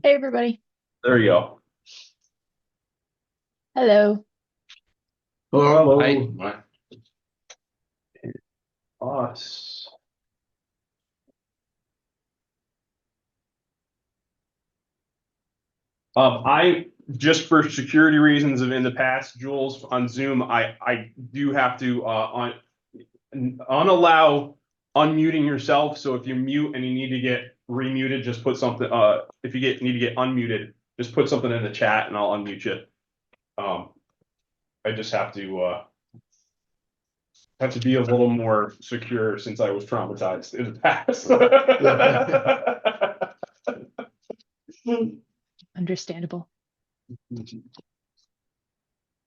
Hey everybody. There you go. Hello. Hello. Hi. What? Us. I just for security reasons of in the past, Jules, on Zoom, I do have to unallow unmuting yourself. So if you mute and you need to get remuted, just put something. If you need to get unmuted, just put something in the chat and I'll unmute you. Um, I just have to be a little more secure since I was traumatized in the past. Understandable.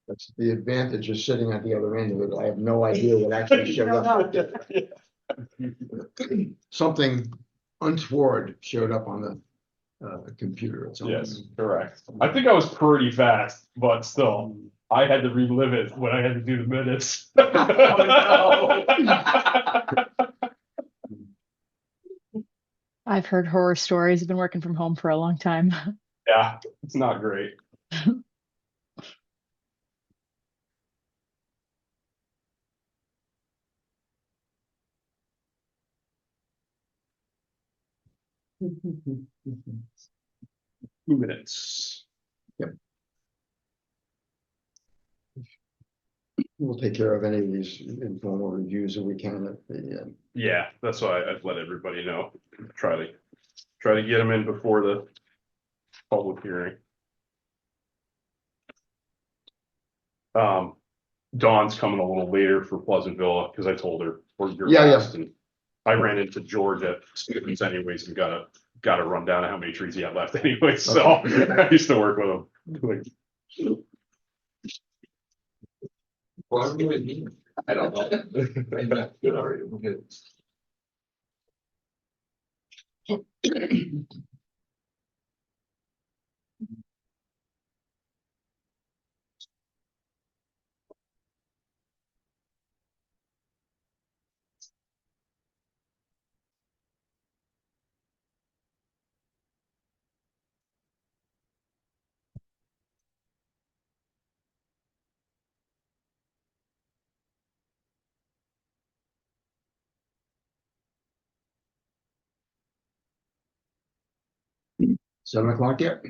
That's the advantage of sitting at the other end of it. I have no idea what actually showed up. Something untoward showed up on the computer. Yes, correct. I think I was pretty fast, but still, I had to relive it when I had to do the minutes. I've heard horror stories. I've been working from home for a long time. Yeah, it's not great. 2 minutes. Yep. We'll take care of any of these informal reviews that we can at the Yeah, that's why I've let everybody know. Try to get them in before the public hearing. Dawn's coming a little later for Pleasantville because I told her we're your last, and I ran into George at Stevens anyways and got a rundown of how many trees he had left anyway. So I used to work with him. Well, I'm doing me. I don't know. I'm not good already. We're good. 7 o'clock yet.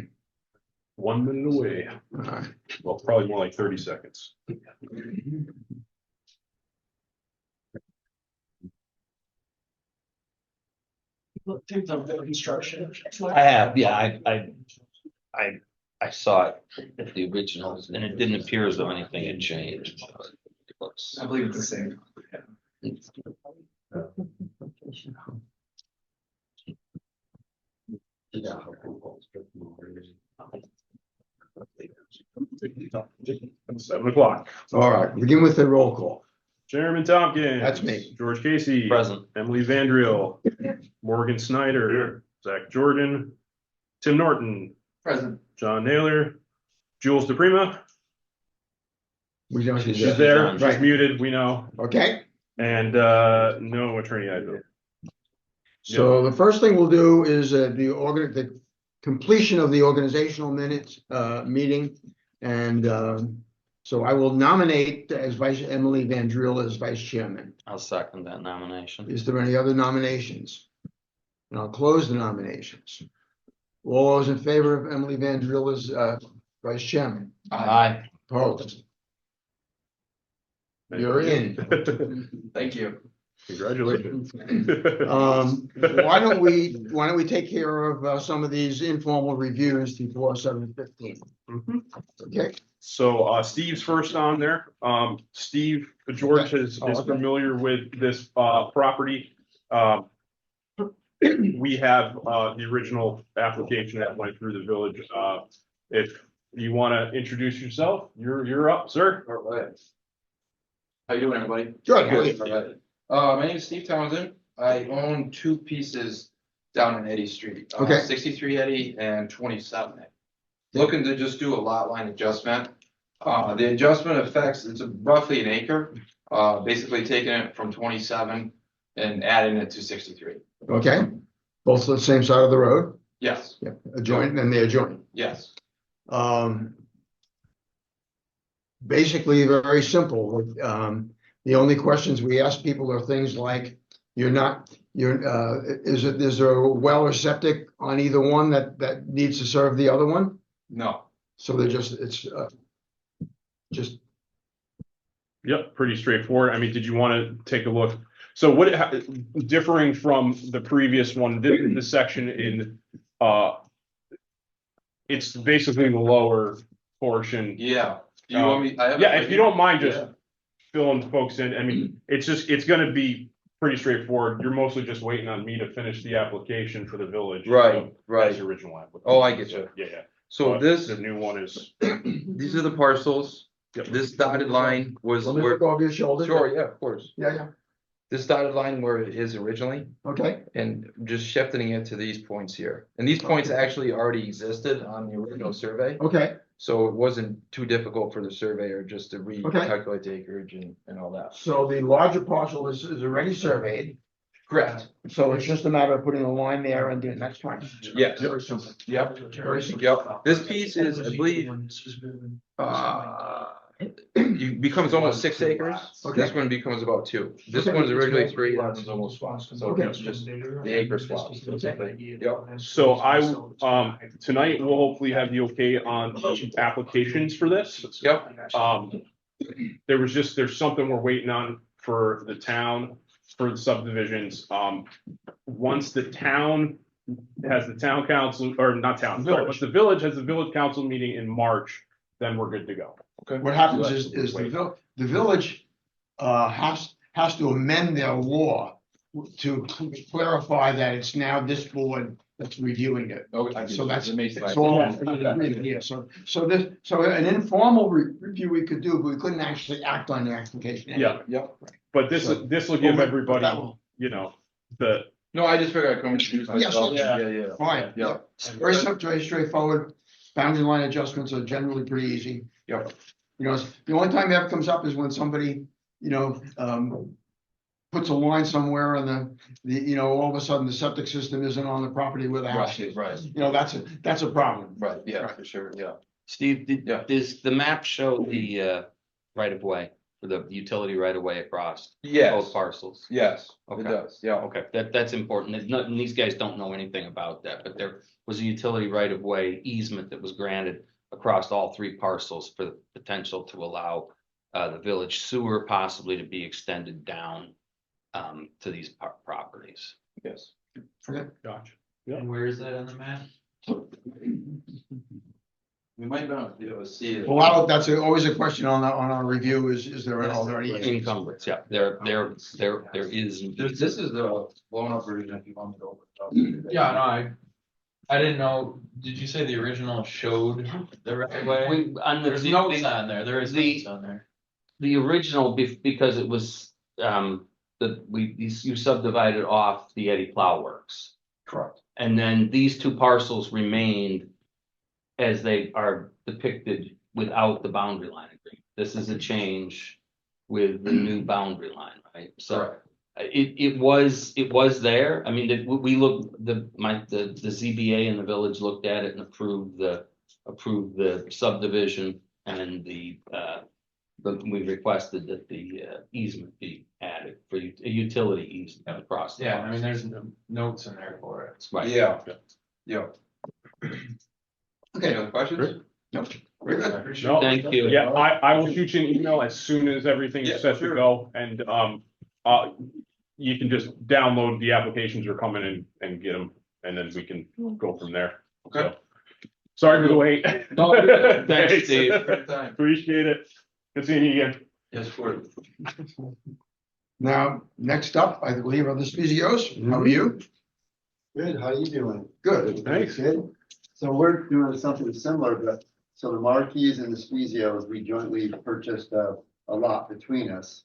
1 minute away. All right. Well, probably more like 30 seconds. Construction. I have, yeah, I saw it at the originals and it didn't appear as though anything had changed. It looks- I believe it's the same. It's 7 o'clock. All right, begin with the roll call. Chairman Tompkins. That's me. George Casey. Present. Emily Vandriel. Morgan Snyder. Zach Jordan. Tim Norton. Present. John Naylor. Jules DePrima. We don't see She's that. there. She's Right. muted. We know. Okay, And no attorney either. so the first thing we'll do is the completion of the organizational minutes meeting. And so I will nominate as Emily Vandriel as vice chairman. I'll second that nomination. Is there any other nominations? And I'll close the nominations. All those in favor of Emily Vandriel as vice chairman? Aye. Opposed? You're in. Thank you. Congratulations. Why don't we take care of some of these informal reviews before 7:15? Mhm. Okay, So Steve's first on there. George is Okay. familiar with this property. We have the original application that went through the village. If you want to introduce yourself, you're up, sir. All right. How you doing, everybody? good. All right. My name is Steve Townsend. I own two pieces down in Eddy Street. Okay. 63 Eddy and 27 Eddy. Looking to just do a lot line adjustment. The adjustment affects, it's roughly an acre, basically taking it from 27 and adding it to 63. Okay, both on the same side of the road. Yes, Yep, adjoin, and they adjoin. yes. Basically, very simple. The only questions we ask people are things like, is there a well or septic on either one that needs to serve the other one? No, So they're just, just, Yep, pretty straightforward. I mean, did you want to take a look? So what, differing from the previous one, this section in, it's basically the lower portion. yeah. Do you want me? I have it Yeah, right if you here. don't mind just Yeah. filling folks in, I mean, it's gonna be pretty straightforward. You're mostly just waiting on me to finish the application for the village. Right, right. That's the original application. Oh, I get you. Yeah, yeah. So But this, The new one is, these are the parcels. Yep. This dotted line was let me where, look over your shoulder. sure, yeah, of course. Yeah, This dotted line where it is originally, okay, and just shifting it to these points here. And these points actually already existed on the original survey, okay. so it wasn't too difficult for the surveyor just to recalculate the acreage and all that. So the larger parcel is already surveyed. Correct. So it's just a matter of putting a line there and doing next one. Yes. Very simple. Yep. Very simple. Yep. This piece is, I believe, it becomes almost 6 acres. Okay. This one becomes about 2. This Okay. one's originally 3, that one's almost 5. So Okay. it's just the acre swaps. Yep. so tonight we'll hopefully have the okay on the applications for this. Yep. There's something we're waiting on for the town, for the subdivisions. Once the town has the town council, or not town, sorry, once the village has the village council meeting in March, then we're good to go. What happens is the village has to amend their law to clarify that it's now this board that's reviewing it. Okay. So that's, amazing. it's all, yeah, so an informal review we could do, but we couldn't actually act on the application. Yeah, Yep. but this will give everybody, That will- you know, the, No, I just figured I'd come introduce myself. Yeah. Yeah. Fine, Yeah. very simple, very straightforward. Boundary line adjustments are generally pretty easy. Yep. You know, the only time that ever comes up is when somebody, puts a line somewhere and all of a sudden the septic system isn't on the property where the house is. Right, You know, that's a problem. right, yeah, for sure, yeah. Steve, Yeah. does the map show the right of way for the utility right of way across both Yes, parcels? yes, it Okay. does, yeah. Okay, that's important. And these guys don't know anything about that, but there was a utility right of way easement that was granted across all 3 parcels for the potential to allow the village sewer possibly to be extended down to these properties. Yes. Okay. gotcha. And where is that on the map? We might not be able to see it. Well, that's always a question on our review is there already? Encumbrance, yeah, there is. This is the blown up version if you want me to open it up. Yeah, no, I didn't know, did you say the original showed the right of way? There's notes on there, there is notes on there. The original, because it was, you subdivided off the Eddie Plow Works. Correct. And then these 2 parcels remained as they are depicted without the boundary line agreement. This is a change with the new boundary line, right? So Correct. it was there. I mean, we looked, the ZBA and the village looked at it and approved the subdivision and we requested that the easement be added for a utility easement across. the Yeah, I parcel. mean, there's notes in there for it. Right. Yeah, yeah. Okay. Any other questions? No. Very good. I appreciate No, it. Thank you. Yeah, I will shoot you an email as soon as everything's Yeah, set to sure. go, and, you can just download the applications or come in and get them, and then we can go from there. Okay. So, sorry for the wait. No, you're good. Thanks, Steve. Great time. Appreciate it. Good seeing you again. Yes, for Now, next up, I believe are the Spezios. How are you? Good, how you doing? Good. Thanks. Good. So we're doing something similar, but so the Marquis and the Spezios, we jointly purchased a lot between us.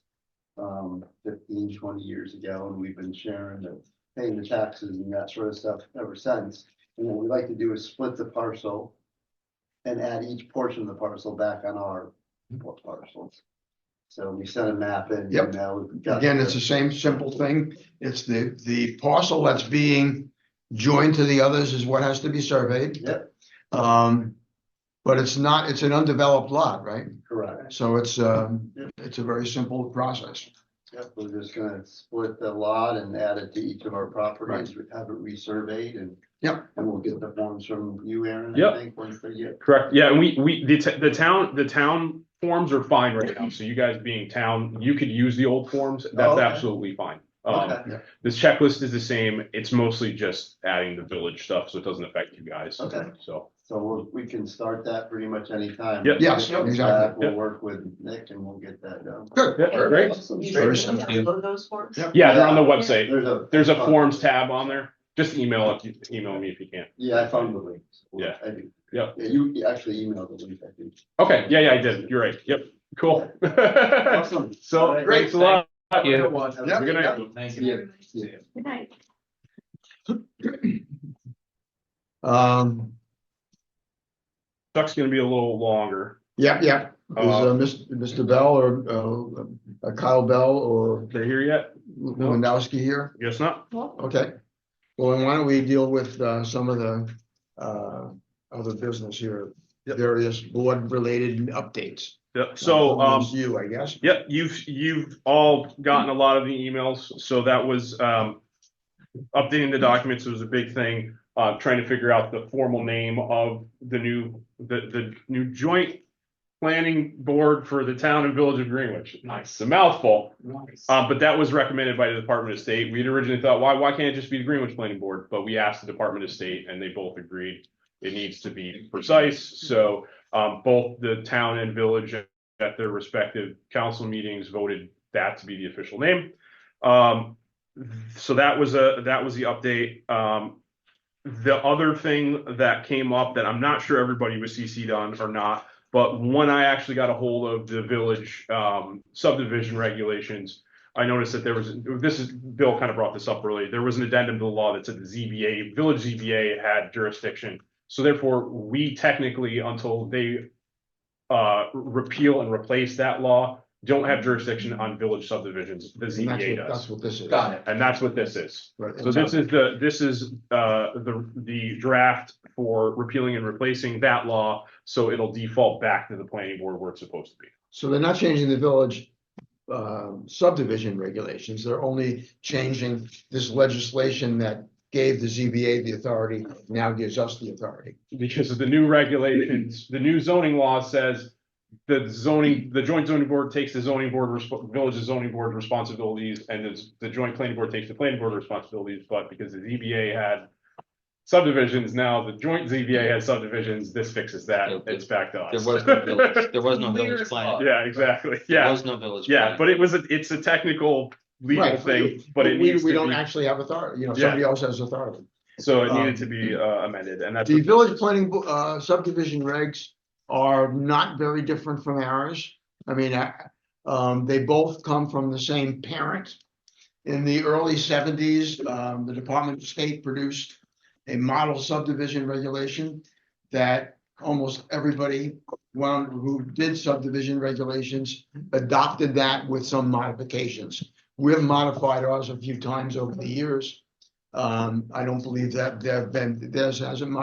15, 20 years ago, and we've been sharing the paying the taxes and that sort of stuff ever since. And what we like to do is split the parcel and add each portion of the parcel back on our parcels. So we sent a map in. Yep. And now we've got Again, it's the same simple thing. It's the parcel that's being joined to the others is what has to be surveyed. Yep, But it's an undeveloped lot, right? correct. So it's a very simple process. Yep, we're just gonna split the lot and add it to each of our properties, have it resurveyed and. Yep. And we'll get the forms from you, Aaron, Yep. I think, once they get. Correct. Yeah, and the town forms are fine right now. So you guys being town, you could use the old forms. That's okay. absolutely fine. Okay, This checklist is the same. It's mostly just adding the village stuff, so it doesn't affect you guys. Okay. So, so we can start that pretty much anytime. Yep. Yes, Get this exactly. back, We'll Yep. work with Nick and we'll get that done. Good. yeah, great. Awesome. You Very should simple. download those forms. Yep. Yeah, they're on the website. There's a fun- forms tab on there. Just email me if you can. Yeah, I found the link. Yeah. I do. Yeah. Yeah, you actually emailed the link, I think. Okay. Yeah, I did. You're right. Yep. Cool. Awesome. So All right. thanks a lot. Have a Yeah. good one. Have a good night. Thank Yeah. you. Yeah. Good night. Chuck's gonna be a little longer. Yeah. Is Mr. Bell or Kyle Bell or They're here yet? Lewandowski here? Guess not. Okay. Well, then why don't we deal with some of the other business here, Yep. various board-related updates. Yep. So, That's you, I guess. yep, you've all gotten a lot of the emails, so that was updating the documents was a big thing. Trying to figure out the formal name of the new joint planning board for the town and village of Greenwich. Nice, it's a mouthful. Nice. But that was recommended by the Department of State. We'd originally thought, why can't it just be the Greenwich Planning Board? But we asked the Department of State and they both agreed it needs to be precise. So both the town and village at their respective council meetings voted that to be the official name. So that was the update. The other thing that came up that I'm not sure everybody was CC'd on or not, but when I actually got a hold of the village subdivision regulations, I noticed that Bill kind of brought this up earlier. There was an addendum to the law that said the village ZBA had jurisdiction. So therefore, we technically, until they repeal and replace that law, don't have jurisdiction on village subdivisions. The And ZBA that's does. what this is. Got it. And that's what this is. Right. So this is the draft for repealing and replacing that law, so it'll default back to the planning board where it's supposed to be. So they're not changing the village subdivision regulations. They're only changing this legislation that gave the ZBA the authority, now gives us the authority. Because of the new regulations, the new zoning law says the joint zoning board takes the village's zoning board responsibilities, and the joint planning board takes the planning board responsibilities, but because the ZBA had subdivisions, now the joint ZBA has subdivisions, this fixes that, it's back to us. There was no village plan. Yeah, exactly, There yeah, was no village. yeah, plan. but it's a technical legal Right, thing, but it we needs we to don't be, actually have authority, Yeah. somebody else has authority. so it needed to be amended, and that's. The village planning subdivision regs are not very different from ours. I mean, they both come from the same parent. In the early 70s, the Department of State produced a model subdivision regulation that almost everybody who did subdivision regulations adopted that with some modifications. We've modified ours a few times over the years. I don't believe that theirs hasn't,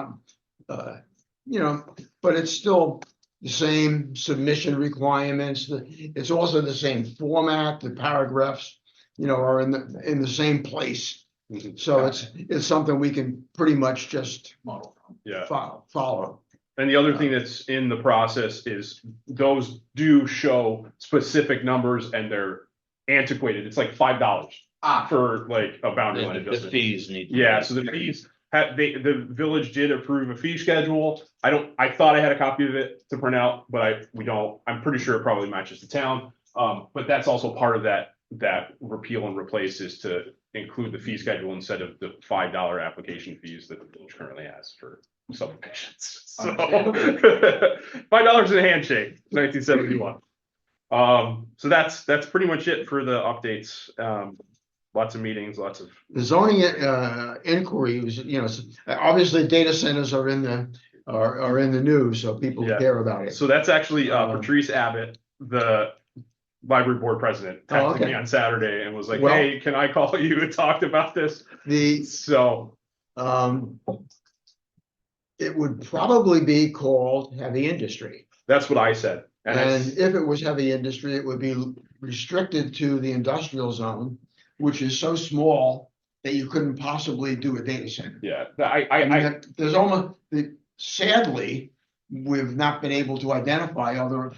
but it's still the same submission requirements. It's also the same format. The paragraphs, are in the same place. Mhm. So it's something we can pretty much just Yeah. follow. And the other thing that's in the process is those do show specific numbers and they're antiquated. It's like $5 for like a boundary line The adjustment. fees need. Yeah, so the fees the village did approve a fee schedule. I thought I had a copy of it to print out, but we don't. I'm pretty sure it probably matches the town. But that's also part of that repeal and replace is to include the fee schedule instead of the $5 application fees that the village currently has for subdivisions. So $5 in a handshake, 1971. So that's pretty much it for the updates. Lots of meetings, lots of. The zoning inquiry was, obviously data centers are in the news, so people Yeah. care about it. So that's actually Patrice Abbott, the library board president, texted okay. me on Saturday and was like, Well- "Hey, can I call you and talk about this?" So it would probably be called heavy industry. That's what I said. And if it was heavy industry, it would be restricted to the industrial zone, which is so small that you couldn't possibly do a data center. Yeah, I mean, there's almost, sadly, we've not been able to identify other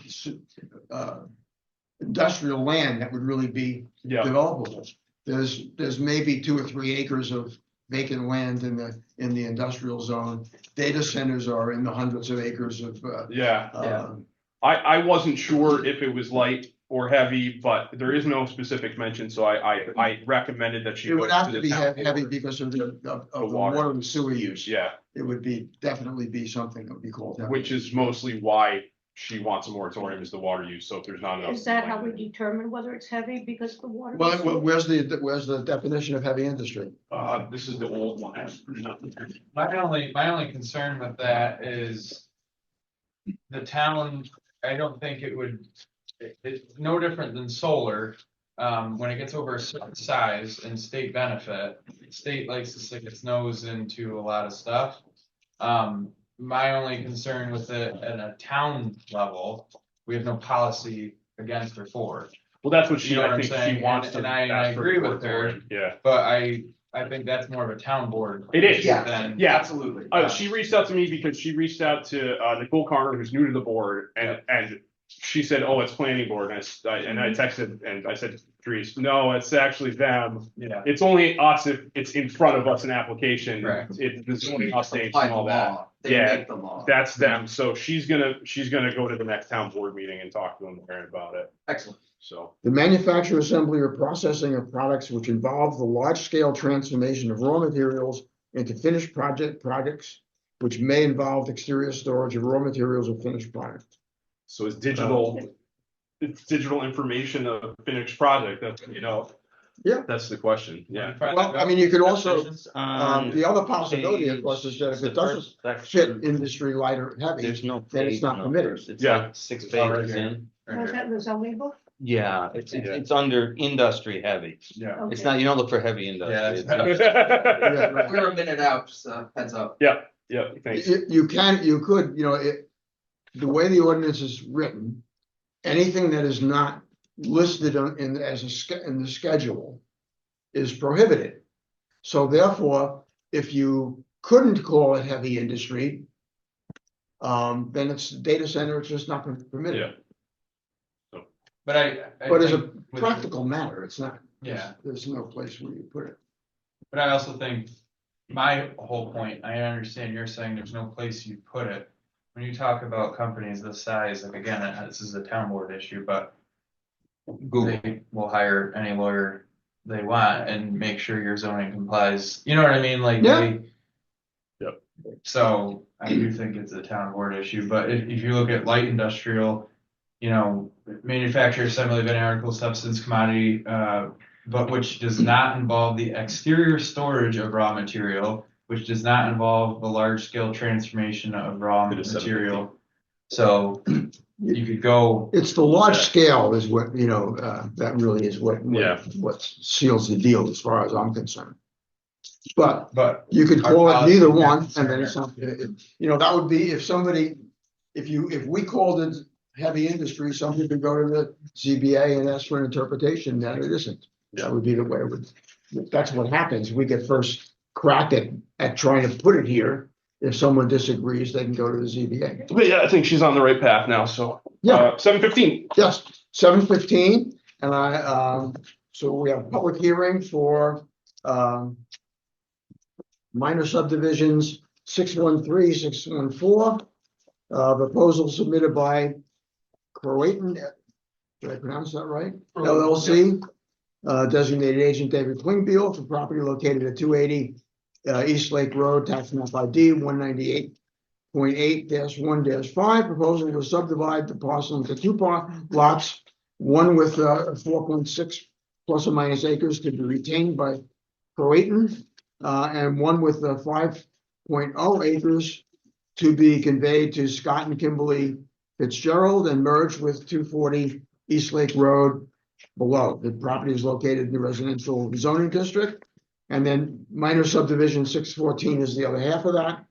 industrial land that would really be yeah, developable. There's maybe 2 or 3 acres of vacant land in the industrial zone. Data centers are in the hundreds of acres of. yeah. I wasn't sure if it was light or heavy, but there is no specific mention, so I recommended that she. It would go have to to the be town heavy board. because of the water. water and sewer use. Yeah, It would definitely be something that would be called heavy. which is mostly why she wants a moratorium is the water use, so if there's not enough. Is that how we determine whether it's heavy because the water? Well, where's the definition of heavy industry? This is the old one. My only concern with that is the town, I don't think it would, it's no different than solar. When it gets over a certain size and state benefit, the state likes to stick its nose into a lot of stuff. My only concern with it at a town level, we have no policy against or for. Well, that's what she, You know what I I'm think saying? she wants to. And I ask for a agree with her. moratorium. Yeah, But I think that's more of a town board. It is. issue than- yeah. Absolutely. She reached out to me because she reached out to Nicole Carter, who's new to the board, and she said, "Oh, it's planning board." And I texted and I said, "Dries, no, it's actually them. Yeah. It's only us if it's in front of us an application. Correct. It's only us and Apply the all that. law. They Yeah, make the law. That's them. So she's gonna go to the next town board meeting and talk to them there about it. Excellent. So The manufacture, assembly, or processing of products which involve the large-scale transformation of raw materials into finished products, which may involve exterior storage of raw materials or finished products. So it's digital information of finished project. That's Yeah. That's the question. Yeah. Well, I mean, you could also, On the other possibility, of course, is that if it doesn't fit industry light or heavy, There's no. then it's page not permitted. numbers. It's Yeah. like 6 It's already pages here. in. Was that in the zoning book? Yeah, it's under industry heavy. Yeah. It's Okay. not, you don't look for heavy industry. Yeah, It's- Yeah, right. We're a minute out, just heads up. Yeah. Thanks. You could, the way the ordinance is written, anything that is not listed in the schedule is prohibited. So therefore, if you couldn't call it heavy industry, then it's data center, it's just not permitted. Yeah. But But as a think with- practical matter, it's not. Yeah. There's no place where you put it. But I also think my whole point, I understand you're saying there's no place you put it. When you talk about companies this size, like again, this is a town board issue, but Google. they will hire any lawyer they want and make sure your zoning complies. You know what I mean? Like Yeah. Yep. So I do think it's a town board issue, but if you look at light industrial, manufacture, assembly of any article, substance, commodity, but which does not involve the exterior storage of raw material, which does not involve the large scale transformation of raw It is material. So you could go, It's the large scale is what, that really is what seals the deal as far as I'm concerned. But but you could Our call it policy neither is one, not and then it's not, that would be if we called it heavy industry, somebody could go to the ZBA and ask for an interpretation that it isn't. That would be the way it would, that's what happens. We get first crack at trying to put it here. If someone disagrees, they can go to the ZBA. But yeah, I think she's on the right path now. So Yeah. 7:15. Yes, 7:15, and so we have a public hearing for, minor subdivisions, 613, 614. Proposal submitted by Croatan, did I pronounce that right? LLC, designated agent David Klingbeil for property located at 280 East Lake Road, tax map ID 198.8-1-5. Proposal to subdivide the parcel into 2 lots, one with 4.6 plus or minus acres to be retained by Croatan, and one with 5.0 acres to be conveyed to Scott and Kimberly Fitzgerald and merged with 240 East Lake Road below. The property is located in the residential zoning district And then minor subdivision 614 is the other half of that.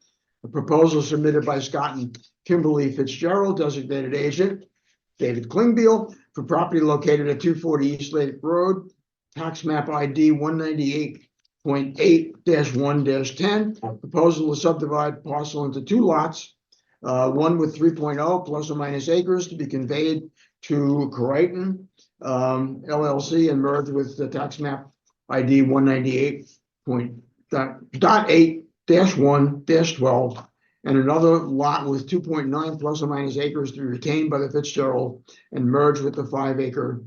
A proposal submitted by Scott and Kimberly Fitzgerald, designated agent, David Klingbeil, for property located at 240 East Lake Road, tax map ID 198.8-1-10. Proposal to subdivide parcel into 2 lots, one with 3.0 plus or minus acres to be conveyed to Crichton LLC and merge with the tax map ID 198.8-1-12, and another lot with 2.9 plus or minus acres to be retained by the Fitzgerald and merge with the 5-acre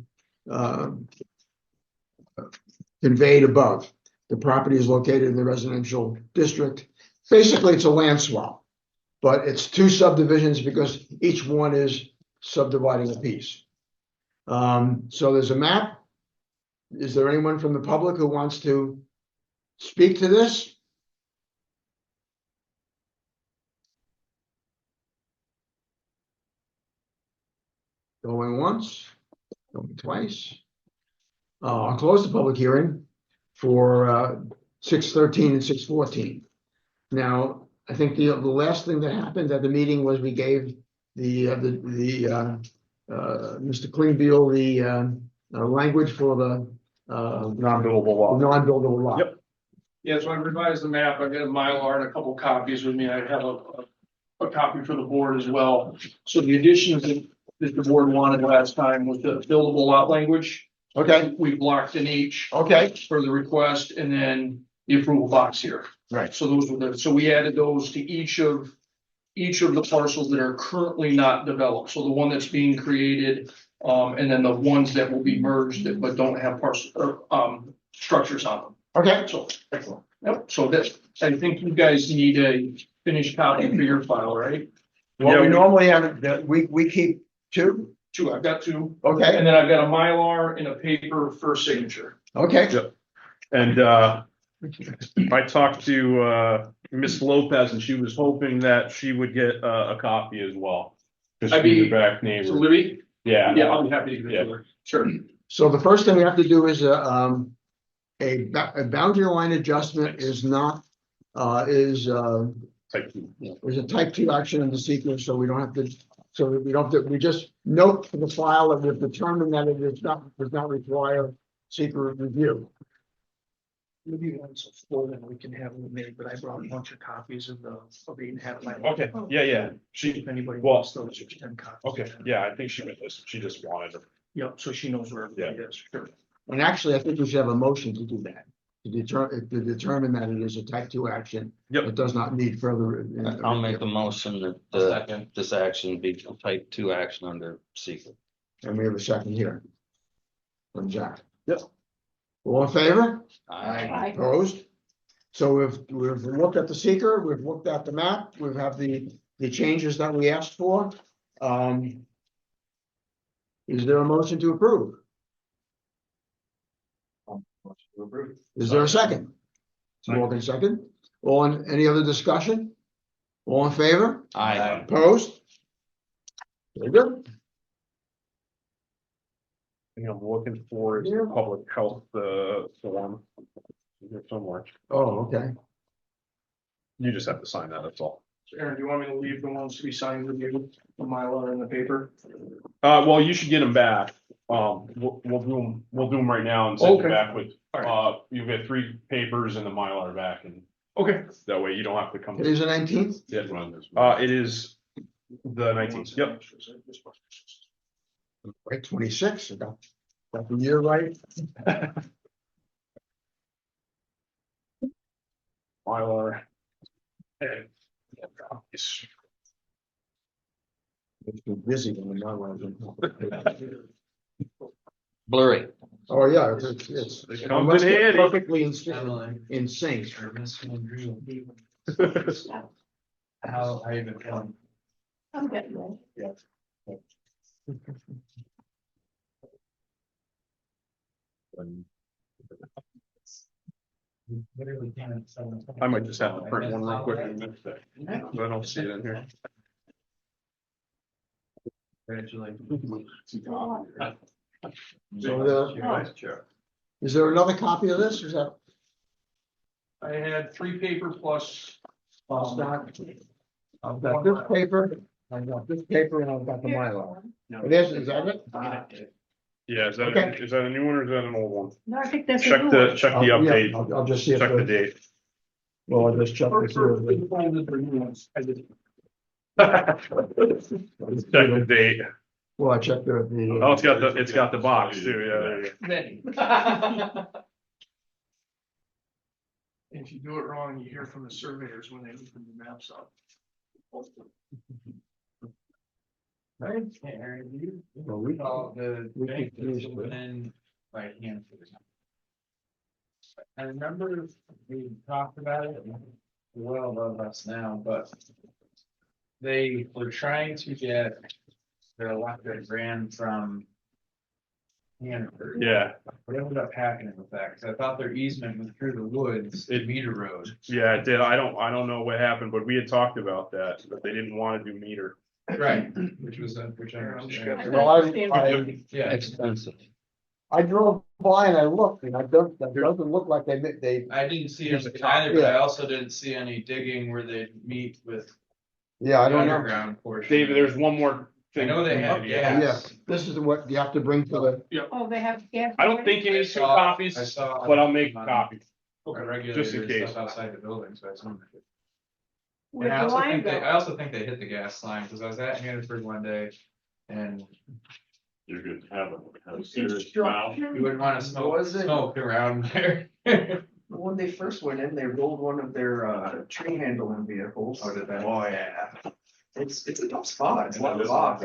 conveyed above. The property is located in the residential district. Basically, it's a land swap, but it's 2 subdivisions because each one is subdividing a piece. So there's a map. Is there anyone from the public who wants to speak to this? Going once, going twice. I'll close the public hearing for 613 and 614. Now, I think the last thing that happened at the meeting was we gave Mr. Klingbeil the language for the Non-buildable lot. non-buildable lot. Yep. Yeah, so I revised the map. I got a Mylar and a couple copies with me. I have a copy for the board as well. So the additions that the board wanted last time was the buildable lot language. Okay, We blocked in each okay, for the request and then the approval box here. right. So those were so we added those to each of the parcels that are currently not developed. So the one that's being created, and then the ones that will be merged but don't have structures on them. Okay, So, excellent. Yep, so that, I think you guys need a finished copy for your file, right? well, Yeah, we we- normally have, we keep 2. 2, I've got 2. Okay, And then I've got a Mylar and a paper for signature. okay. Yep. And I talked to Miss Lopez, and she was hoping that she would get a copy as well. Just I'd be be- the back So neighbor. Libby? Yeah. Yeah, I'll be happy to give it to her. Sure. So the first thing we have to do is a boundary line adjustment is not, is Type 2. there's a type 2 action in the sequence, so we don't have to, we just note for the file that we've determined that it does not require secret review. Maybe once a full, then we can have them made, but I brought a bunch of copies of the 8.5 by. Okay, yeah. She, If anybody well, wants those, there's 10 copies. okay, yeah, I think she meant this. She just wanted them. Yep, so she knows where everybody is. Sure. And actually, I think we should have a motion to do that, to determine that it is a type 2 action. Yep. It does not need further. I'll make a motion that this action be a type 2 action under secret. And we have a second here. From Jack. Yep. All in favor? I, Opposed? So we've looked at the seeker, we've looked at the map, we have the changes that we asked for. Is there a motion to approve? Is there a second? Morgan second. Any other discussion? All in favor? Aye. Opposed? Very good. I think I'm looking for is public health form. Here somewhere. Oh, okay. You just have to sign that, that's all. So Aaron, do you want me to leave the ones to be signed with you, the Mylar and the paper? Well, you should get them back. We'll do them right now and send Okay. them back with, All you'll get 3 papers and the Mylar back, and Okay. that way you don't have to come. It is the 19th? It is the 19th, yep. Right, 26, got the year right. Mylar. And copies. It's been busy when the Mylar. Blurry. Oh, yeah, it's. It comes in handy. Perfectly in sync. How you been feeling? I'm getting there. I might just have to print one real quick. I don't see it in here. So is there another copy of this? Is that? I had 3 paper plus. Stock. I've got this paper, I've got this paper, and I've got the Mylar. Is that it? Yeah, is that, Okay. is that a new one or is that an old one? No, I think that's. a Check new the, one. check the Yeah, update, I'll just see if check the the, date. well, I'll just check this here. Check the date. Well, I checked the. Oh, it's got the box too, yeah, there you go. Many. If you do it wrong, you hear from the surveyors when they open the maps up. Right, Aaron, you, Well, we- the we bank could that's use it. within like Hanford. I remember we talked about it, well above us now, but they were trying to get their electric ran from Hanford. Yeah, What ended up happening with that? Cause I thought their easement was through the woods, It- meter road. yeah, it did. I don't know what happened, but we had talked about that, but they didn't want to do meter. Right, which was, which I understand. Well, Yeah, Expensive. I drove by and I looked, and that doesn't look like they, I didn't see Here's any a copy. either, but I also didn't see any digging where they meet with yeah, I the don't know. underground portion. David, there's one more I thing. know they have Yeah. gas. This is what you have to bring to the, Oh, they have gas. I don't think you need two I copies, saw. but I'll make copies. A Just in regulator and case. stuff outside the building, so I assumed. Where'd And I the also line think they, go? I also think they hit the gas line, cause I was at Hannaford one day and You're good to have a It's serious structure. mouth. you wouldn't wanna smoke, Was it- smoke around there. When they first went in, they rolled one of their tree handling vehicles. Oh, did they? Oh, yeah. It's a tough spot. It's a lot of rock.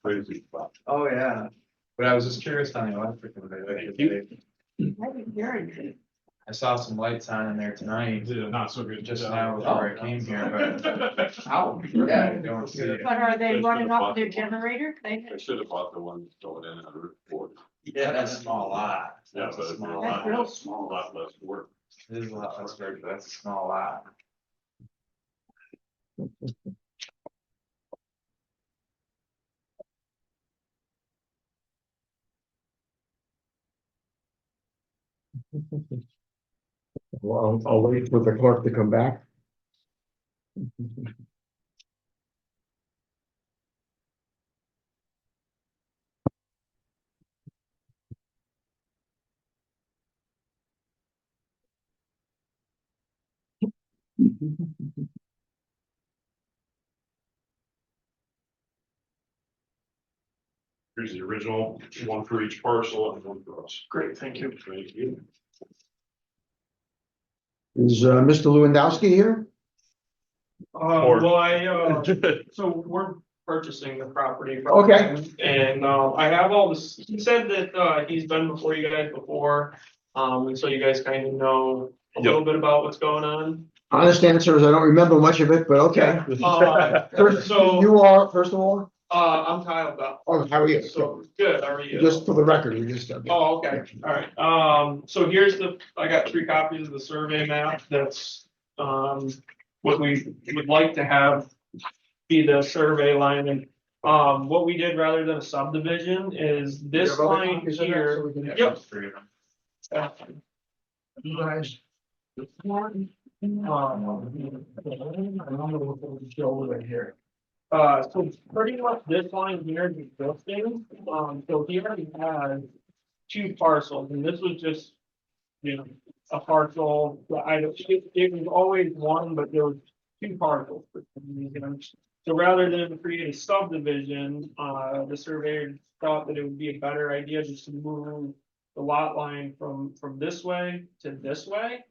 Crazy spot. Oh, yeah. But I was just curious on the electric. I didn't hear anything. I saw some lights on in there tonight, Not so good. just now before I came here, but. Ow. Yeah, Yeah. I don't see it. But are they They running should've off bought their the one. generator? They, I should have bought the one going in on Route 4. Yeah, that's a small lot. Yeah, That's but a it'd be small a that's lot. real lot small. less work. It is a lot less work, but that's a small lot. well, I'll wait for the clerk to come back. Here's the original, one for each parcel and one for us. Great, thank you. Thank you. Is, Mr. Lewandowski here? Or- So we're purchasing the property. from Okay. him, And, I have all this, he said that, he's been before you guys before, and so you guys kind of know a little bit about what's going on. Honest answer is I don't remember much of it, but okay. First, So- you are, first of all, I'm Kyle Bell. oh, how are you? So, good, how are you? Just for the record, you just. Oh, okay, all right. So here's I got 3 copies of the survey map. That's, what we would like to have be the survey line. And, what we did rather than a subdivision is this line here. Yep. Three of them. You guys. Over here. So pretty much this line here is existing, so he already has 2 parcels, and this was just, you know, a parcel, it was always one, but there was 2 parcels for some reason. So rather than create a subdivision, the surveyor thought that it would be a better idea just to move the lot line from this way to this way.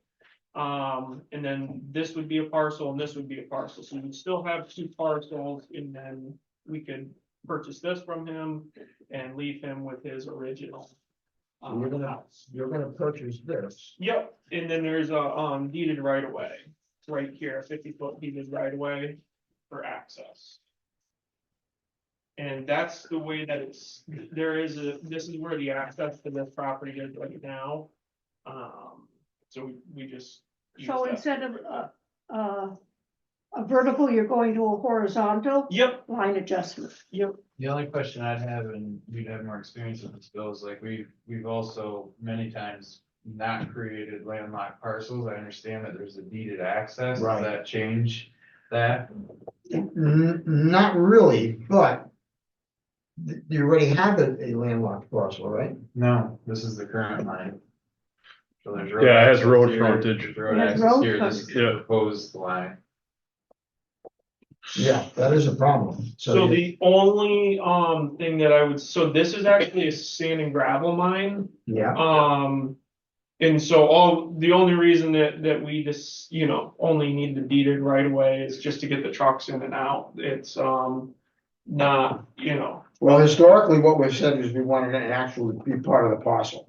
And then this would be a parcel and this would be a parcel, so you'd still have 2 parcels, and then we could purchase this from him and leave him with his original. House. You're gonna purchase this. Yep, and then there's a deeded right of way, it's right here, 50-foot deeded right of way for access. And that's the way that this is where the access to this property is right now. So we just. use So that. instead of a vertical, you're going to a horizontal Yep, line adjustment. yep. The only question I'd have, and you'd have more experience with this, Bill, is like we've also many times not created landlocked parcels. I understand that there's a deeded access. Right. Does that change that? Not really, but you already have a landlocked parcel, right? No, this is the current line. So there's road Yeah, it has access road here, frontage. there's road It has access road here, this is the frontage. proposed line. Yeah, that is a problem. So you- the only, thing that I would, so this is actually a sand and gravel mine. Yeah, And so the only reason that we just, only need the deeded right away is just to get the trucks in and out. It's, not, well, historically, what we've said is we wanted it to actually be part of the parcel.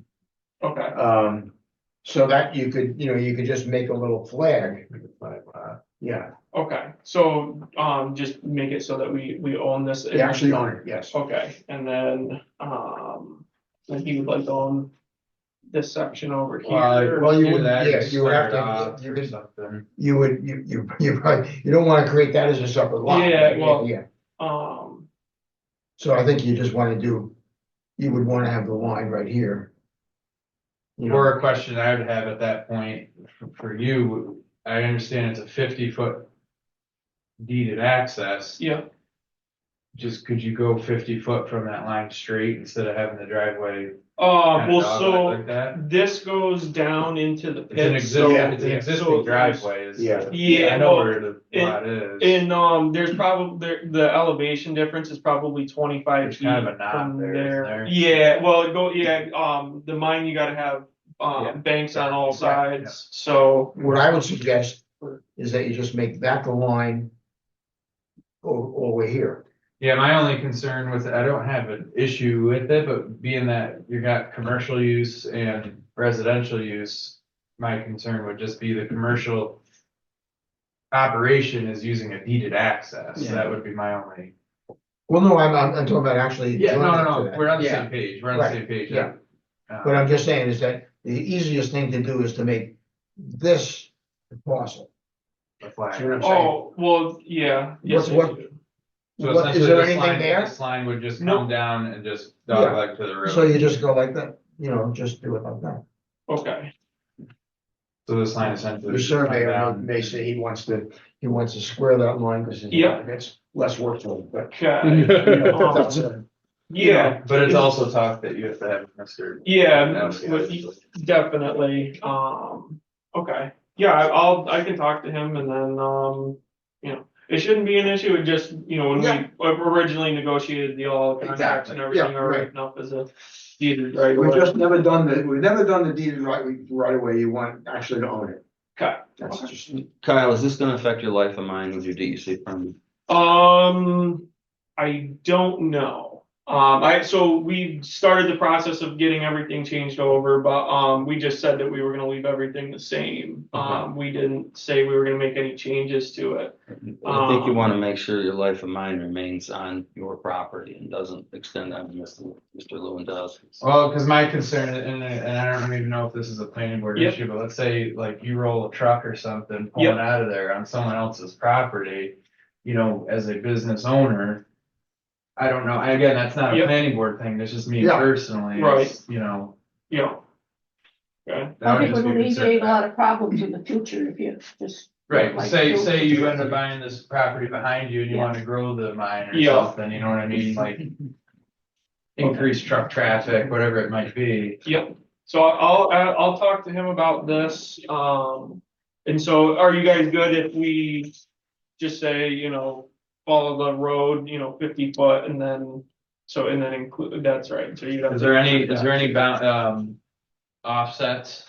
okay, So that you could just make a little flag. Yeah, okay. So, just make it so that we own this. you actually own it, yes. Okay, and then he would like to own this section over here. Well, you Do would, that, yeah, just you would split have it to, off you or could, something. you would, you probably, you don't wanna create that as a separate lot. Yeah, well- Yeah, Um, so I think you just wanna do, you would wanna have the line right here. You know, Or a question I would have at that point for you, I understand it's a 50-foot deeded access. yeah, Just could you go 50 foot from that line straight instead of having the driveway? well, kinda dogleg so like that? this goes down into the It's an pit, existing, so. it's an so existing driveway is. Yeah. Yeah, I know well, where the lot is. And there's probably the elevation difference is probably 25 There's feet kind of a knot from there, there. isn't there? Yeah, well, the mine you gotta have Yeah. banks on all Yeah. sides. So what I would suggest is that you just make that the line over here. Yeah, my only concern with it, I don't have an issue with it, but being that you got commercial use and residential use, my concern would just be the commercial operation is using a deeded access. Yeah. That would be my only. Well, no, I'm talking about actually. Yeah, joining to no, that. we're on the Yeah. same page. We're on the Right, same page. yeah. Uh, What I'm just saying is that the easiest thing to do is to make this the parcel. the flag. See what I'm saying? oh well, yeah. Yes, What- I do. So What, is essentially there this anything line- there? This line would just No. come down and just Yeah. dogleg to the road. So you just go like that, just do it like that. Okay. So this line essentially. The just come surveyor down. may say he wants to square that line because Yeah. it's less work for him, but. Okay. That's it. Yeah. But it's also talk that you have to have Mr. Yeah, Adamski. definitely. Okay. Yeah, I can talk to him and then, it shouldn't be an issue. It just, when Yeah. we originally negotiated the all contracts and Exactly. everything Yeah, are right. written up as a deeded right We've away. just never done the deed right away. You want actually to own it. Okay. That's just, Kyle, is this gonna affect your life of mine with your DEC permit? I don't know. So we started the process of getting everything changed over, but, we just said that we were gonna leave everything the same. We didn't say we were gonna make any changes to it. I think you wanna make sure your life of mine remains on your property and doesn't extend on Mr. Lewandowski's. Well, because my concern, and I don't even know if this is a planning board Yep. issue, but let's say like you roll a truck or something pulling Yep. out of there on someone else's property, as a business owner. I don't know, again, that's not a Yep. planning board thing, that's just me Yeah. personally. Right. It's, Yeah. Okay. that I would think it just would be concerned. alleviate a lot of problems in the future if you just. Right, like say do- you end up buying this property behind you and you Yeah. wanna grow the mine or Yeah. something, you know what I mean, like. Increase truck traffic, whatever it might be. Yep. So I'll talk to him about this. And so are you guys good if we just say, follow the road, 50 foot and then, include, that's right. So you have. Is there any bound, offsets?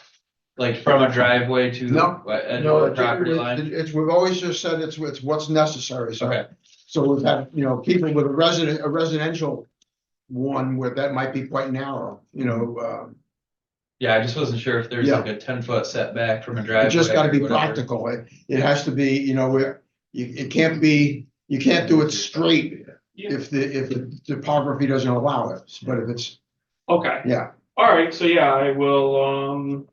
Like from a driveway to No, the edge no, of the property line? we've always just said it's what's necessary, so. Okay. So we've had, people with a residential one where that might be quite narrow, Yeah, I just wasn't sure if there's Yeah. like a 10 foot setback from a driveway. it just gotta or be whatever. practical. It has to be, it can't be, you can't do it straight Yeah. if the topography doesn't allow it, but if it's, Okay. yeah. All right. So yeah, I will,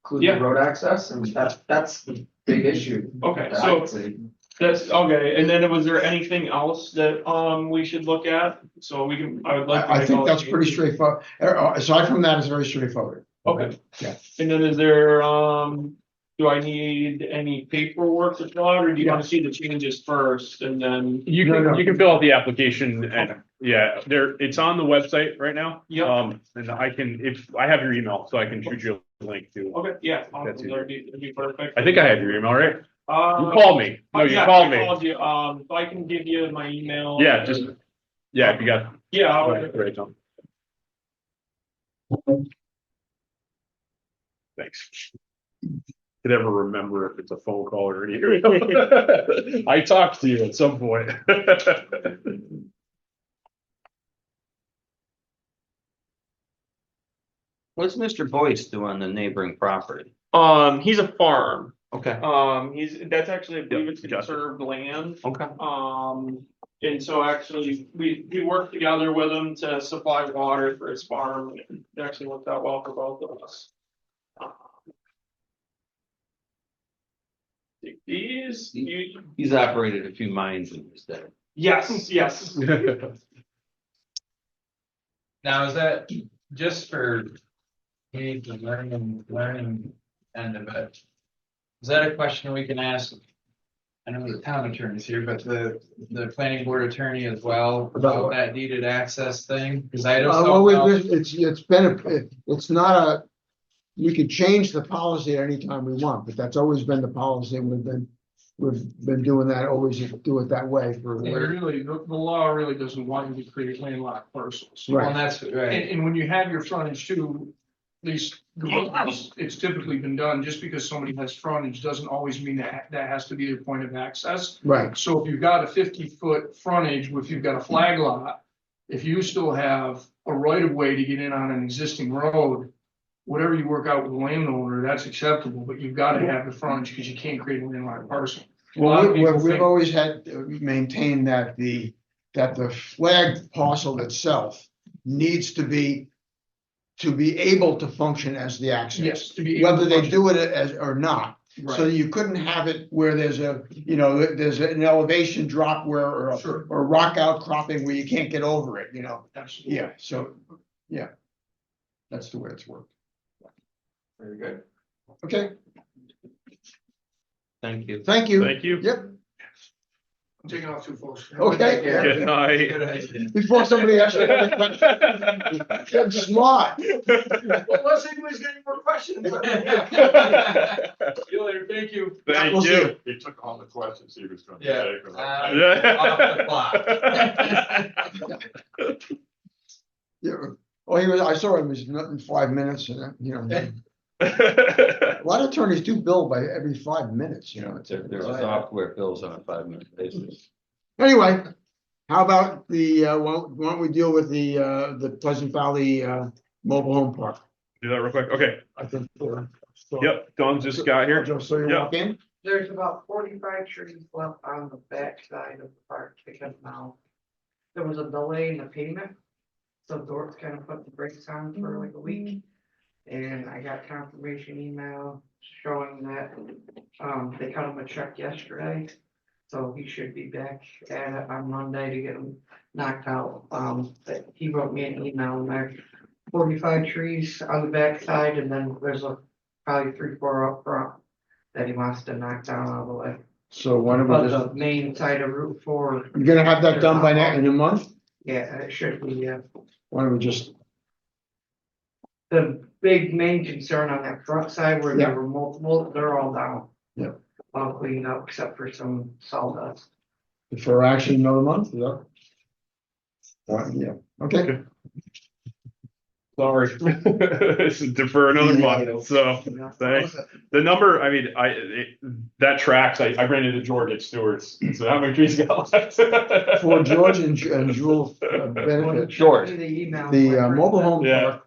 Include Yeah. the road access, and that's the big issue. okay. that I So would say. that's okay. And then was there anything else that, we should look at? So I would like. to I make think all that's the pretty changes. straightforward. Aside from that, it's very straightforward. Okay. Yeah. And then is there, do I need any paperwork to fill out, or do you want to see the changes first and then? You can fill out the application and, yeah, it's on the website right now. Yep. And I can, if, I have your email, so I can shoot you a link to. Okay, yeah, That's awesome. That'd be perfect. I think I have your email, right? You You called me. No, you called me. I called you, so I can give you my email. Yeah, just, yeah, if you got. Yeah, I'll- Right, Tom. Thanks. Could ever remember if it's a phone call or an email. I talked to you at some point. What's Mr. Boyce do on the neighboring property? he's a farm. Okay. That's actually, I believe it's Yep, gotcha. conserved land. Okay. And so actually, we worked together with him to supply water for his farm, and it actually worked out well for both of us. These, He's operated a few mines in his day. yes, yes. Now, is that just for me, the learning end of it? Is that a question we can ask? I know the town attorney's here, but the planning board attorney as well about that deeded access thing? Because I just don't know. It's not a, we could change the policy at any time we want, but that's always been the policy. We've been doing that, always do it that way for. Really, the law really doesn't want you to create landlocked parcels. Right. Well, that's right. And when you have your frontage too, at least it's typically been done, just because somebody has frontage doesn't always mean that has to be their point of access. Right, So if you've got a 50-foot frontage, if you've got a flag lot, if you still have a right of way to get in on an existing road, whatever you work out with the landowner, that's acceptable, but you've got to have the frontage because you can't create a landlocked parcel. well, we've always had maintained that the flag parcel itself needs to be able to function as the access. Yes, to be able Whether to they function. do it as or not. Right. So you couldn't have it where there's an elevation drop or Sure. or rock outcropping where you can't get over it, Absolutely. Yeah, so, yeah. That's the way it's worked. Very good. Okay, Thank you. thank you. Thank you. Yep, I'm taking off two folks. okay. Good night. Before somebody asks you another question, get smart. Well, let's see if there's any more questions. See you later, thank you. Thank We'll see you. you. He took all the questions he was going to Yeah. take. Off the clock. Yeah. Oh, I saw him, he's not in 5 minutes, a lot of attorneys do bill by every 5 minutes, it's. There's a software bills on a 5-minute basis. Anyway, how about why don't we deal with the Pleasant Valley, mobile home park? Do that real quick. Okay. I think. Yep. Dawn just got here. Just so you Yep. walk in. There's about 45 trees left on the back side of the park because now there was a delay in the payment. So Dort's kind of put the brakes on for like a week. And I got confirmation email showing that they cut him a check yesterday. So he should be back on Monday to get him knocked out. But he wrote me an email and there's 45 trees on the back side, and then there's probably 3-4 up front that he wants to knock down all the way. So why don't But we just, the main side of Route 4, you're gonna have that done by now in a month? yeah, it should be, yeah. Why don't we just, The big main concern on that front side where Yeah. there were multiple, they're all down. Yeah. All cleaned up except for some sawdust. defer action another month, is that? Yeah, okay. Sorry. Defer another month. So thanks. The number, I mean, that tracks. I ran into George at Stewart's. So how many trees got left? For George and Jewel benefit, George. The email. the mobile home Yeah.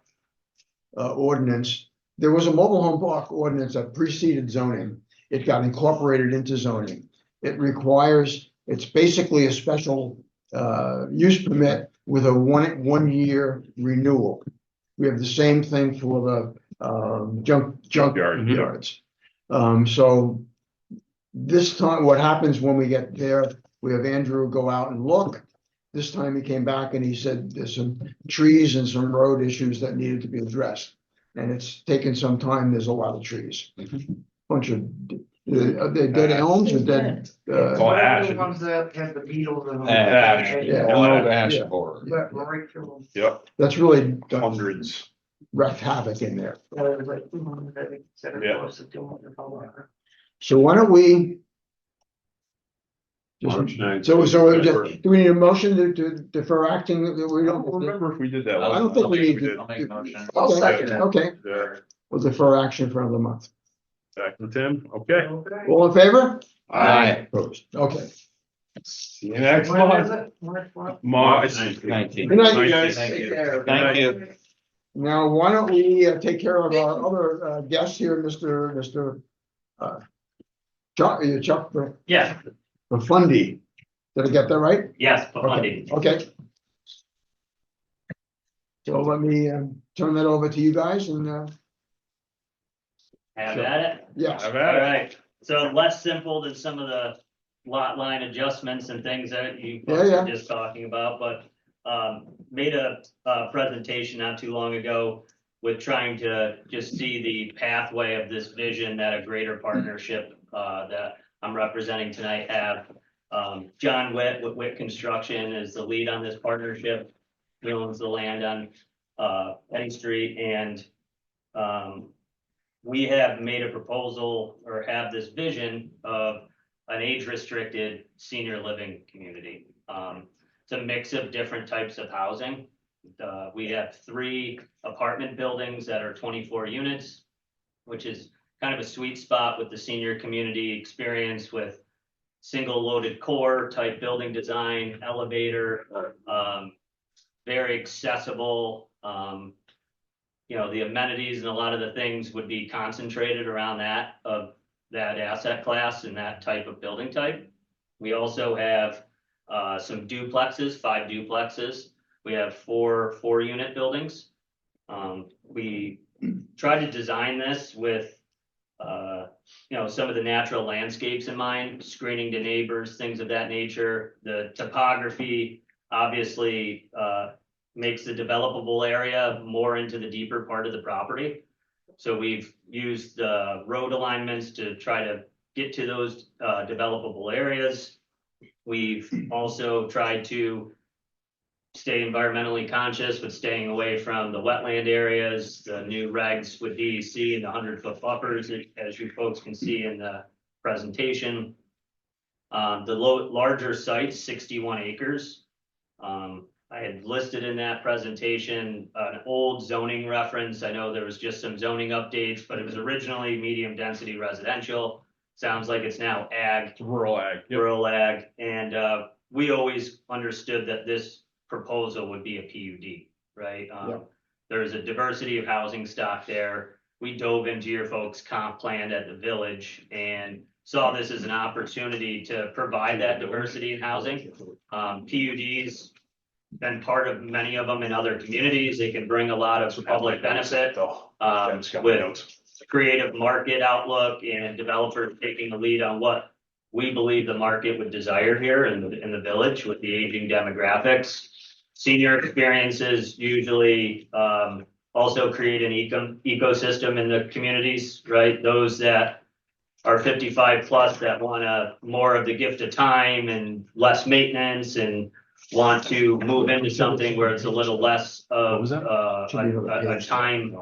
park ordinance, there was a mobile home park ordinance that preceded zoning. It got incorporated into zoning. It requires, it's basically a special use permit with a one-year renewal. We have the same thing for the junkyard yards. So this time, what happens when we get there, we have Andrew go out and look. This time he came back and he said there's some trees and some road issues that needed to be addressed. and it's taken some time. There's a lot of trees. Bunch of, are they dead elms or dead? all ash. The ones that have the beetles in them. Ash. Yeah. All ash. Yeah. But right through Yep, That's really done hundreds. wreaked havoc in there. them. It was like 200, I think, said it Yeah. was to 200, however. So why don't we? March 9th. Do we need a motion to defer acting? We I don't. don't remember if we did that. I don't think we need We to. did. I'll make a motion. I'll Okay, second it. okay, Yeah, we'll defer action for another month. back to Tim, okay. Okay. All in favor? Aye. Opposed, okay. See you next When is month. it? March what? March. 19. Good night, Night, guys. guys. Take care. Thank you. Now, why don't we take care of our other guest here, Mr. Chuck Yes, Profundi. Did I get that right? yes, for Okay, funding. okay. So let me turn that over to you guys and Have at it. yes. Have All at it. right, so less simple than some of the lot line adjustments and things that you Yeah, folks yeah. were just talking about, but made a presentation not too long ago with trying to just see the pathway of this vision that a greater partnership that I'm representing tonight have. John Witt with Witt Construction is the lead on this partnership. He owns the land on Penny Street, and we have made a proposal or have this vision of an age-restricted senior living community. It's a mix of different types of housing. We have 3 apartment buildings that are 24 units, which is kind of a sweet spot with the senior community experience with single loaded core type building design, elevator, very accessible. The amenities and a lot of the things would be concentrated around that asset class and that type of building type. We also have some duplexes, 5 duplexes. We have 4 4-unit buildings. We tried to design this with some of the natural landscapes in mind, screening to neighbors, things of that nature. The topography obviously makes the developable area more into the deeper part of the property. So we've used road alignments to try to get to those developable areas. We've also tried to stay environmentally conscious with staying away from the wetland areas, the new regs with DEC and the 100-foot buffers, as you folks can see in the presentation. The larger site's 61 acres. I had listed in that presentation an old zoning reference. I know there was just some zoning updates, but it was originally medium density residential. Sounds like it's now ag. Rural ag. Yep. Rural ag. And we always understood that this proposal would be a PUD, right? There's a diversity of housing stock there. We dove into your folks' comp plan at the village and saw this as an opportunity to provide that diversity in housing. PUDs been part of many of them in other communities. They can bring a lot of public benefit with creative market outlook and developers taking the lead on what we believe the market would desire here in the village with the aging demographics. Senior experiences usually also create an ecosystem in the communities, right? Those that are 55 plus that want more of the gift of time and less maintenance and want to move into something where it's a little less of a time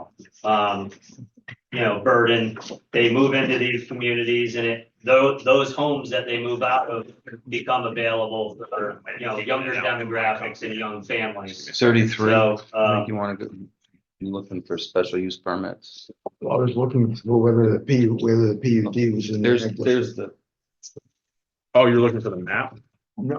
burden. They move into these communities and those homes that they move out of become available for younger demographics and young families. 33, So, I think you want to go, you're looking for special use permits. I was looking for whether the PUD was in. There's the, Oh, you're looking for the map? No,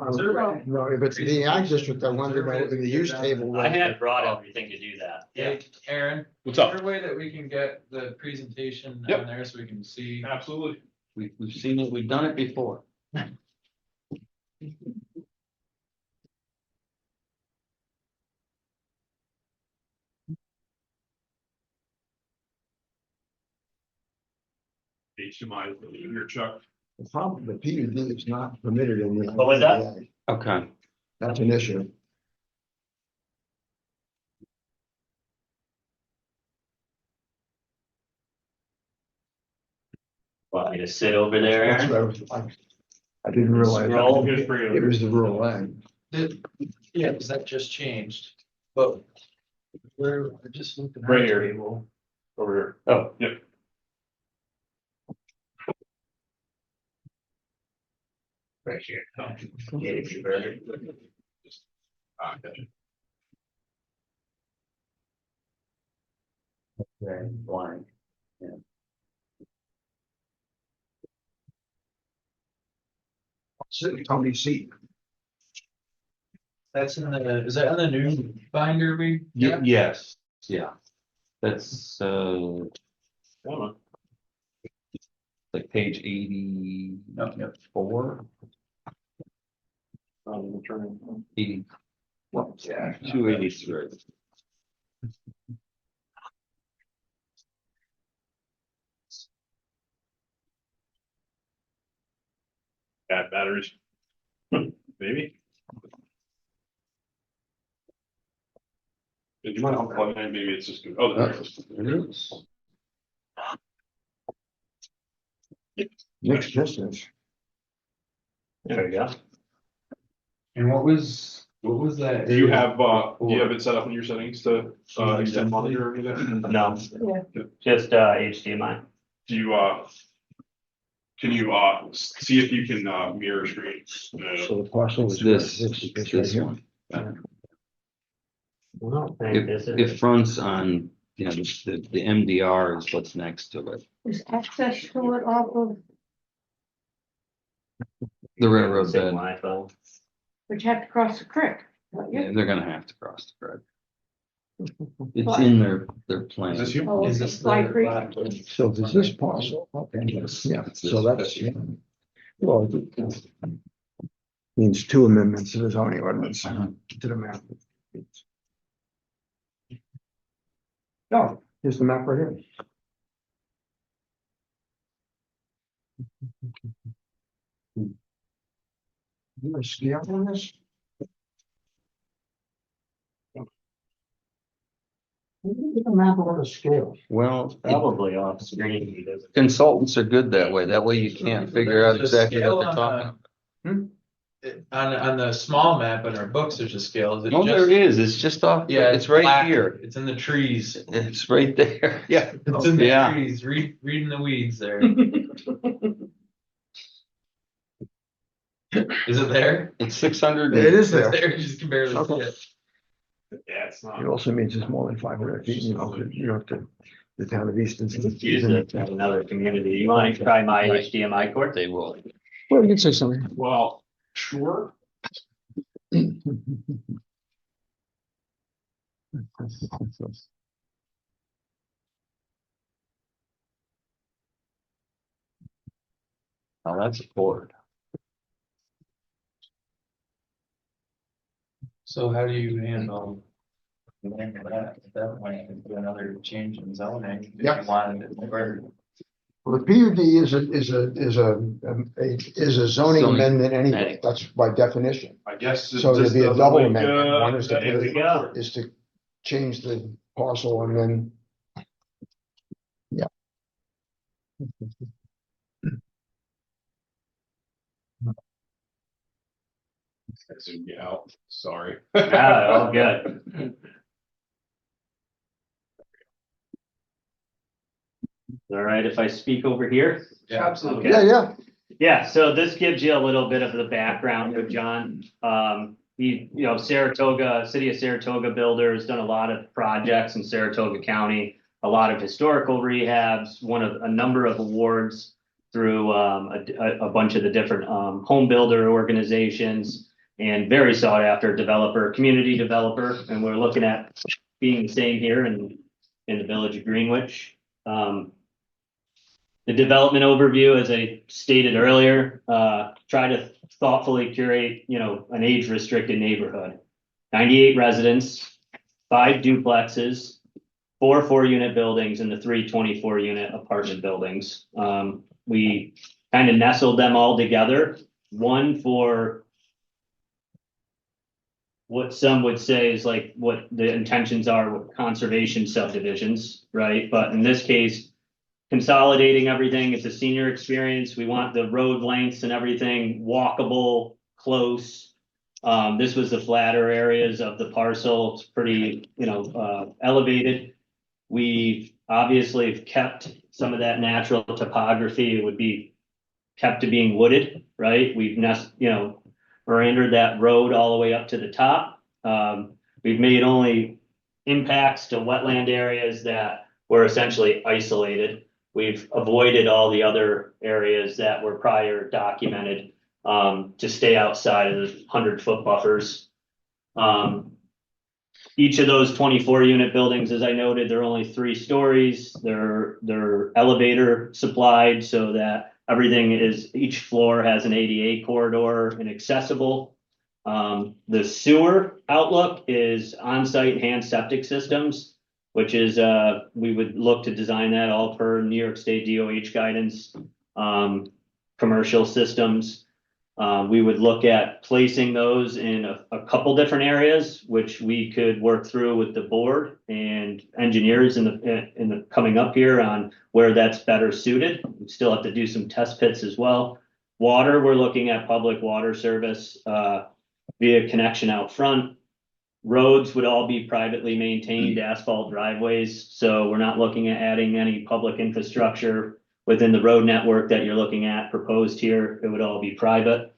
if it's the ag district, I wonder about the use table. I had brought everything to do that. Hey, Aaron, What's is up? there a way that we can get the presentation Yep. on there so we can see? Absolutely. we've seen it, we've done it before. HMI is in your Chuck. The problem, the PUD is not permitted in the. What was that? Okay. That's an issue. Want me to sit over there, That's Aaron? what I didn't realize Scroll. Just bring it was the rural ag. Yeah, because that just changed, but we're just looking. at Right the here. table. Over here. Oh, yep. Right here. Gotcha. Okay, blank. Sit in Tony's seat. That's in the, is that in the new binder we? got? Yes, yeah. That's, like page 84. We'll turn 80, Yeah. 283. Bad batteries. Maybe. Did you mind unplugging it? Maybe it's just, oh, there it is. It is. Next business. There you go. And what was that? Do you have it set up in your settings to, extend monitor or anything? No, Yeah. just HDMI. Do you, can you, see if you can, mirror screen? So the parcel is This- this right this here. one. Well, I think this is. It fronts on, the MDR is what's next to it. Is access to it off of, The railroad Same bed. Wi-Fi. which have to cross the creek? don't you? Yeah, they're gonna have to cross the road. It's in their plan. Is this you? Oh, Is it's this Fly the- Creek. So there's this parcel. Okay, yeah, so that's, well, it means two amendments to the zoning ordinance, to the map. Oh, here's the map right here. You a scale on this? Look at the map on a scale. Well, Probably off screen. He doesn't- consultants are good that way. That way you can't figure out There's a exactly what they're scale talking about. On the small map in our books, there's a scale. Is it No, just- there is. It's just off. Yeah, It's right black. here. It's in the trees. It's right there. Yeah. It's in the Yeah. trees. Reading the weeds there. Is it there? It's 600. It is It's there. there. You just can barely see Okay. it. Yeah, it's not. It also means it's more than 500 feet, the town of Easton. Use it in another community. You want to try my HDMI cord? They will. Well, you can say something. Well, sure. Oh, that's a cord. So how do you handle? That might do another change in zoning. if Yep. you wanted it converted. Well, the PUD is a zoning amendment anyway, that's by definition, I guess. it So there'd just be a doesn't double like, amendment. One is to There we go. is to change the parcel and then. Yeah. I zoomed you out, sorry. Yeah, all good. All right, if I speak over here? Yeah, Okay. Yeah. Yeah, so this gives you a little bit of the background of John. Saratoga, City of Saratoga builder has done a lot of projects in Saratoga County, a lot of historical rehabs, one of a number of awards through a bunch of the different home builder organizations, and very sought after developer, community developer, and we're looking at being the same here in the village of Greenwich. The development overview, as I stated earlier, try to thoughtfully curate, an age restricted neighborhood. 98 residents, 5 duplexes, 4 4-unit buildings, and the 3 24-unit apartment buildings. We kind of nestled them all together. One for what some would say is like what the intentions are with conservation subdivisions, right? But in this case, consolidating everything. It's a senior experience. We want the road lengths and everything walkable, close. This was the flatter areas of the parcel. It's pretty, elevated. We obviously have kept some of that natural topography. It would be kept to being wooded, right? We've verandaed that road all the way up to the top. We've made only impacts to wetland areas that were essentially isolated. We've avoided all the other areas that were prior documented to stay outside of the 100-foot buffers. Each of those 24-unit buildings, as I noted, they're only 3 stories. They're elevator supplied so that each floor has an ADA corridor and accessible. The sewer outlook is on-site enhanced septic systems, which is, we would look to design that all per New York State DOH guidance, commercial systems. We would look at placing those in a couple different areas, which we could work through with the board and engineers in the coming up here on where that's better suited. We still have to do some test pits as well. Water, we're looking at public water service via connection out front. Roads would all be privately maintained asphalt driveways, so we're not looking at adding any public infrastructure within the road network that you're looking at proposed here. It would all be private.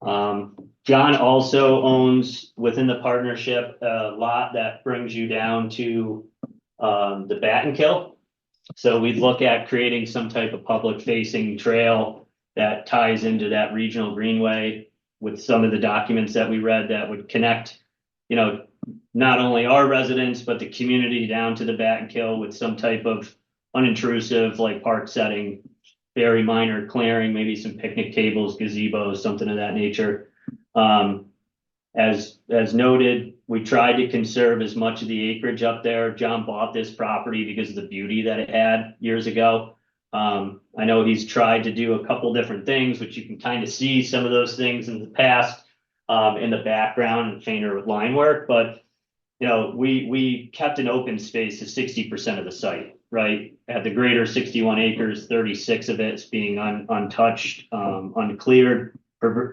John also owns within the partnership a lot that brings you down to the Battenkill. So we'd look at creating some type of public facing trail that ties into that regional greenway with some of the documents that we read that would connect, not only our residents, but the community down to the Battenkill with some type of unintrusive, like park setting, very minor clearing, maybe some picnic tables, gazebos, something of that nature. As noted, we tried to conserve as much of the acreage up there. John bought this property because of the beauty that it had years ago. I know he's tried to do a couple different things, which you can kind of see some of those things in the past in the background and fainter line work, but we kept an open space of 60% of the site, right? At the greater 61 acres, 36 of it is being untouched, uncleared,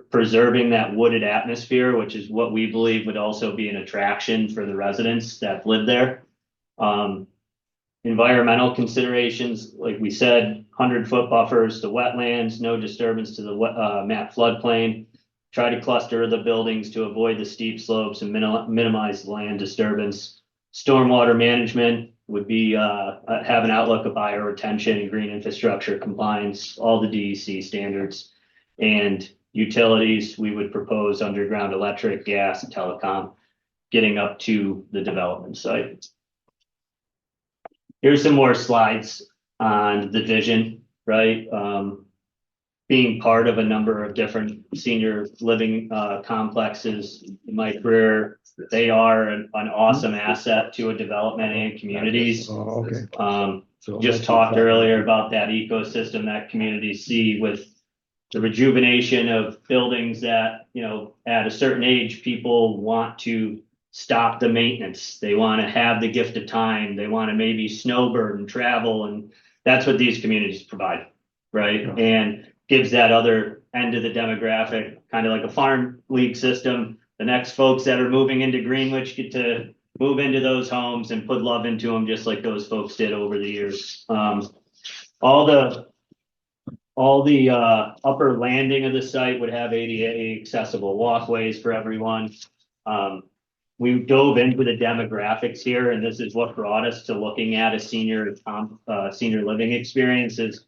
preserving that wooded atmosphere, which is what we believe would also be an attraction for the residents that live there. Environmental considerations, like we said, 100-foot buffers to wetlands, no disturbance to the map floodplain. Try to cluster the buildings to avoid the steep slopes and minimize land disturbance. Stormwater management would be have an outlook of bioretention and green infrastructure compliance, all the DEC standards. And utilities, we would propose underground electric, gas, and telecom, getting up to the development site. Here's some more slides on the vision, right? Being part of a number of different senior living complexes in my career, they are an awesome asset to a development and communities. Just talked earlier about that ecosystem that communities see with the rejuvenation of buildings that, at a certain age, people want to stop the maintenance. They want to have the gift of time. They want to maybe snowbird and travel. And that's what these communities provide, right? Yeah. And gives that other end of the demographic, kind of like a farm league system. The next folks that are moving into Greenwich get to move into those homes and put love into them, just like those folks did over the years. All the upper landing of the site would have ADA accessible walkways for everyone. We dove into the demographics here, and this is what brought us to looking at a senior living experiences.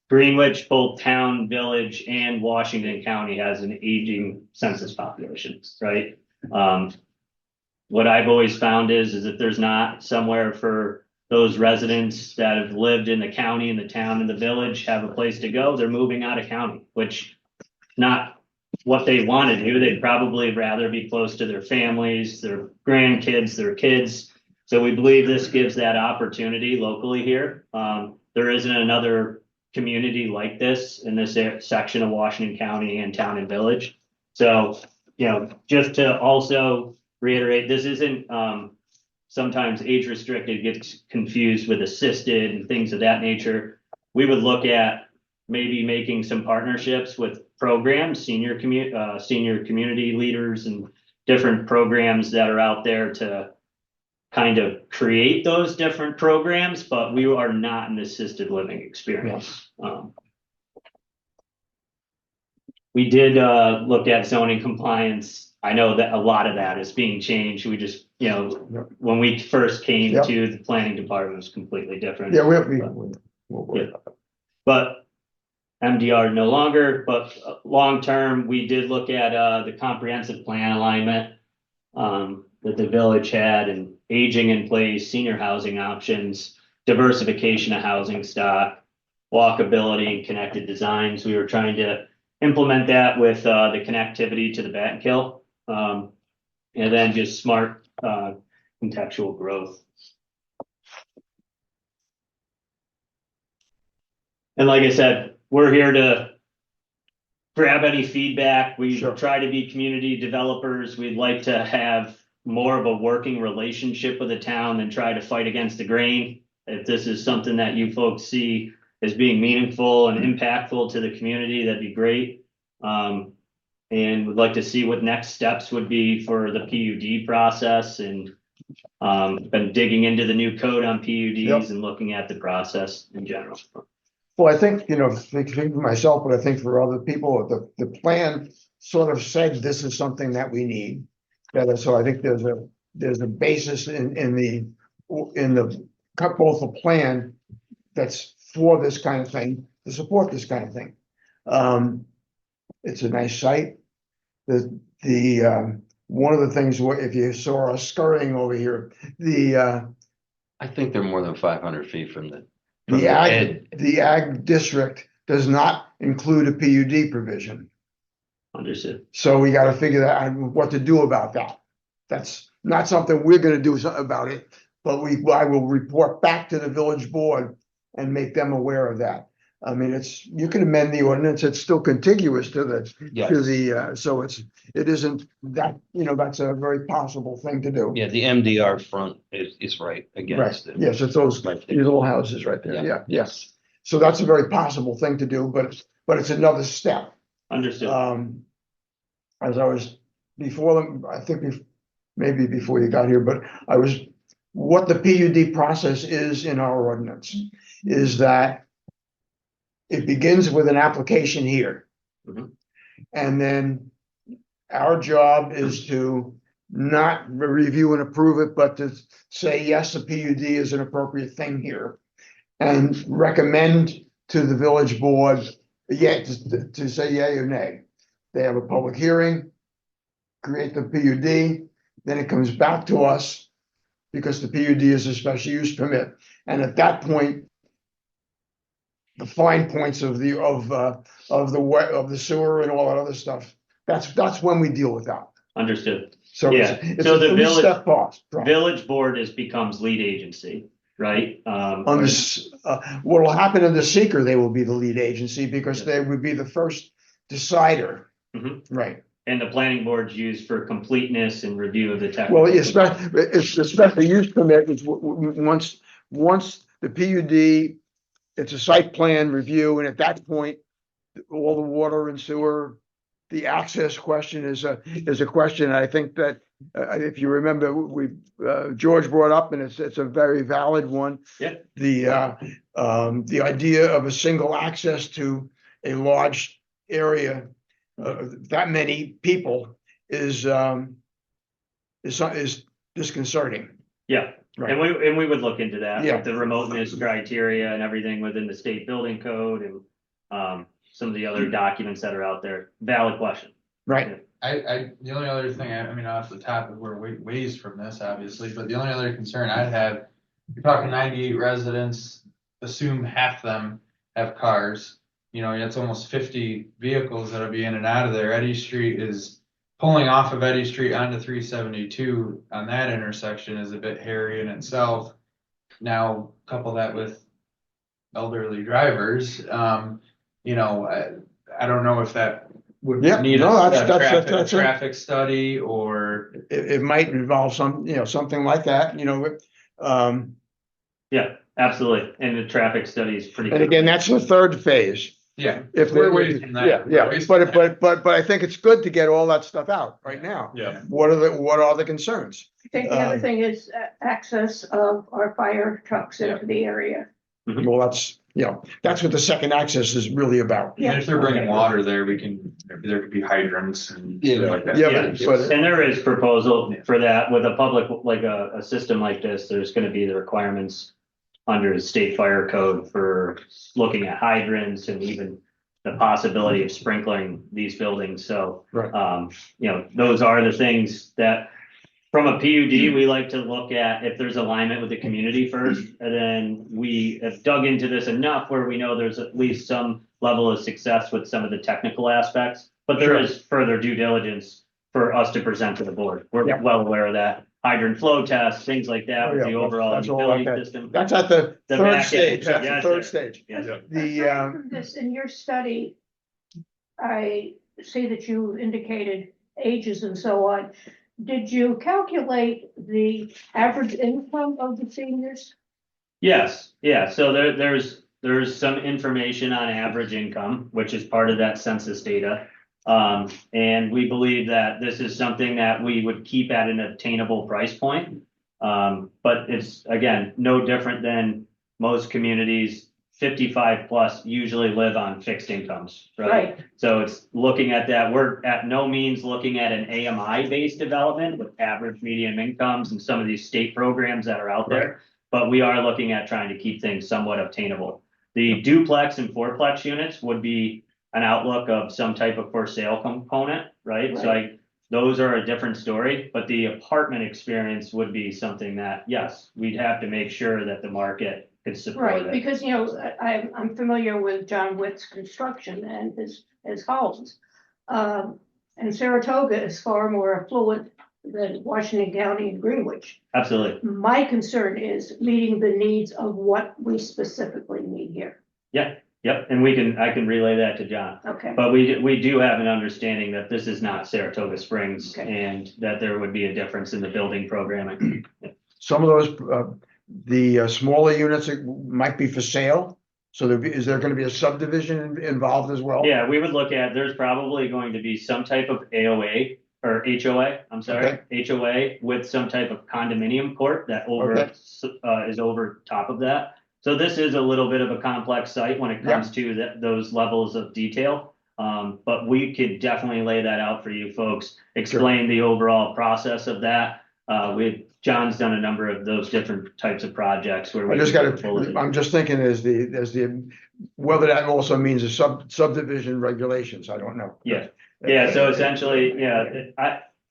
Greenwich, both town, village, and Washington County has an aging census population, right? What I've always found is that there's not somewhere for those residents that have lived in the county and the town and the village have a place to go. They're moving out of county, which not what they want to do. They'd probably rather be close to their families, their grandkids, their kids. So we believe this gives that opportunity locally here. There isn't another community like this in this section of Washington County and town and village. So, just to also reiterate, this isn't sometimes age restricted gets confused with assisted and things of that nature. We would look at maybe making some partnerships with programs, senior community leaders and different programs that are out there to kind of create those different programs, but we are not an assisted living experience. We did look at zoning compliance. I know that a lot of that is being changed. We just, when we first came to the planning department, it was completely different. Yeah, we'll worry about that. But MDR no longer, but long term, we did look at the comprehensive plan alignment that the village had, and aging in place, senior housing options, diversification of housing stock, walkability, and connected designs. We were trying to implement that with the connectivity to the Batkill, and then just smart contextual growth. And like I said, we're here to grab any feedback. We try to be community developers. We'd like to have more of a working relationship with the town than try to fight against the grain. If this is something that you folks see as being meaningful and impactful to the community, that'd be great. And we'd like to see what next steps would be for the PUD process, and been digging into the new code on PUDs and looking at the process in general. Well, I think, think for myself, but I think for other people, the plan sort of said this is something that we need. So I think there's a basis in both the plan that's for this kind of thing, to support this kind of thing. It's a nice site. One of the things, if you saw us scurrying over here, I think they're more than 500 feet from the ag district does not include a PUD provision. Understood. So we got to figure out what to do about that. That's not something we're going to do about it, but I will report back to the village board and make them aware of that. I mean, you can amend the ordinance. It's still contiguous to so it isn't that, that's a very possible thing to do. Yeah, the MDR front is right against it. Yes, it's these little houses right there. Yeah. Yes. So that's a very possible thing to do, but it's another step. Understood. As I was before them, I think maybe before you got here, but what the PUD process is in our ordinance is that it begins with an application here. Mm-hmm. And then our job is to not review and approve it, but to say, yes, the PUD is an appropriate thing here, and recommend to the village board, to say yay or nay. They have a public hearing, create the PUD, then it comes back to us because the PUD is a special use permit. And at that point, the fine points of the sewer and all that other stuff, that's when we deal with that. Understood. So it's so a the village board becomes lead agency, right? What will happen in the seeker, they will be the lead agency because they would be the first decider. Mm-hmm. Right. And the planning board's used for completeness and review of the technical. Well, it's the special use permit is once the PUD, it's a site plan review, and at that point, all the water and sewer, the access question is a question. I think that if you remember, George brought up, and it's a very valid one. Yeah. The idea of a single access to a large area, that many people is disconcerting. Yeah. Right. And we would look into that, Yeah. with the remoteness criteria and everything within the state building code and some of the other documents that are out there. Valid question. Right. The only other thing, I mean, off the top of we're ways from this, obviously, but the only other concern I'd have, you're talking 98 residents, assume half them have cars. It's almost 50 vehicles that'll be in and out of there. Eddy Street is pulling off of Eddy Street onto 372 on that intersection is a bit hairy in itself. Now, couple that with elderly drivers, I don't know if that would Yeah, need no, a that's a- traffic study or. It might involve something like that, Yeah, absolutely. And the traffic study is pretty. and again, that's the third phase. Yeah. If We're they- waiting from that. Yeah, We're yeah, waiting but, from that. but I think it's good to get all that stuff out right now. Yeah. What are the concerns? I think the other thing is access of our fire trucks into the area. Well, that's what the second access is really about. And if they're bringing water there, there could be hydrants and stuff like that. Yeah, but And there is proposal for that with a public, like a system like this, there's gonna be the requirements under the state fire code for looking at hydrants and even the possibility of sprinkling these buildings. So, Right. those are the things that from a PUD, we like to look at if there's alignment with the community first. And then we have dug into this enough where we know there's at least some level of success with some of the technical aspects. But there is further due diligence for us to present to the board. We're Yeah. well aware of that. Hydrant flow tests, things like that, Oh, with yeah, the overall that's all utility okay. system. That's at the The third back stage, end. that's the Yes, third sir. stage. Yes. The, From this, in your study, I see that you indicated ages and so on. Did you calculate the average income of the seniors? Yes, yeah, so there's some information on average income, which is part of that census data. And we believe that this is something that we would keep at an attainable price point. But it's, again, no different than most communities. 55 plus usually live on fixed incomes, right? So it's looking at that. We're at no means looking at an AMI based development with average median incomes and some of these state programs that are out there. But we are looking at trying to keep things somewhat obtainable. The duplex and fourplex units would be an outlook of some type of for sale component, right? So those are a different story, but the apartment experience would be something that, yes, we'd have to make sure that the market could support Right, it. because, I'm familiar with John Witt's construction and his homes. And Saratoga is far more affluent than Washington County and Greenwich. Absolutely. My concern is meeting the needs of what we specifically need here. Yep, and I can relay that to John. Okay. But we do have an understanding that this is not Saratoga Springs and that there would be a difference in the building programming. some of those, the smaller units might be for sale. So is there going to be a subdivision involved as well? Yeah, we would look at, there's probably going to be some type of AOA or HOA, HOA with some type of condominium court that is over top of that. So this is a little bit of a complex site when it comes to those levels of detail. But we could definitely lay that out for you folks, explain the overall process of that. John's done a number of those different types of projects where I'm just thinking whether that also means a subdivision regulations. I don't know. Yeah. So essentially,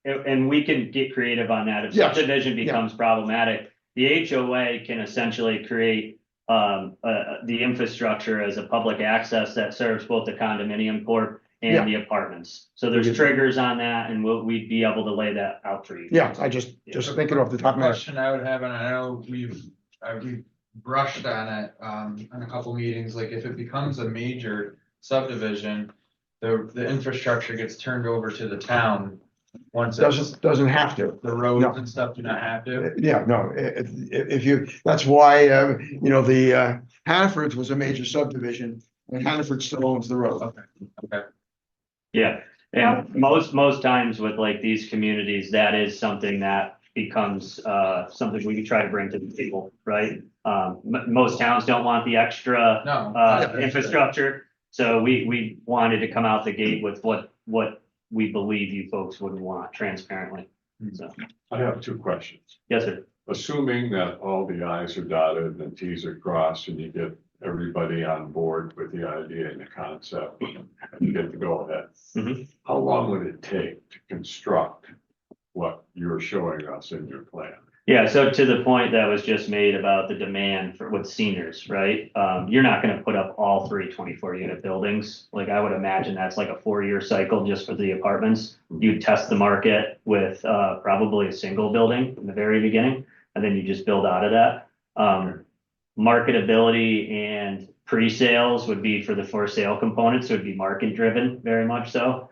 and we can get creative on that. If subdivision becomes problematic, the HOA can essentially create the infrastructure as a public access that serves both the condominium corp and the apartments. So there's triggers on that, and we'd be able to lay that out for you. Yeah, I just thinking off the top of my head. Question I would have, and I know we've brushed on it in a couple meetings, like if it becomes a major subdivision, the infrastructure gets turned over to the town. Once Doesn't have to. The roads and stuff do not have to. Yeah, no, that's why, the Hannaford's was a major subdivision and Hannaford still owns the road. Okay. Yeah, and most times with like these communities, that is something that becomes something we can try to bring to the table, right? Most towns don't want the extra infrastructure. So we wanted to come out the gate with what we believe you folks wouldn't want transparently. So I have two questions. Yes, sir. Assuming that all the i's are dotted and t's are crossed and you get everybody on board with the idea and the concept and you get to go ahead. How long would it take to construct what you're showing us in your plan? Yeah, so to the point that was just made about the demand with seniors, right? You're not going to put up all 3 24-unit buildings. Like I would imagine that's like a 4-year cycle just for the apartments. You test the market with probably a single building in the very beginning, and then you just build out of that. Marketability and pre-sales would be for the for sale components. So it would be market driven, very much so.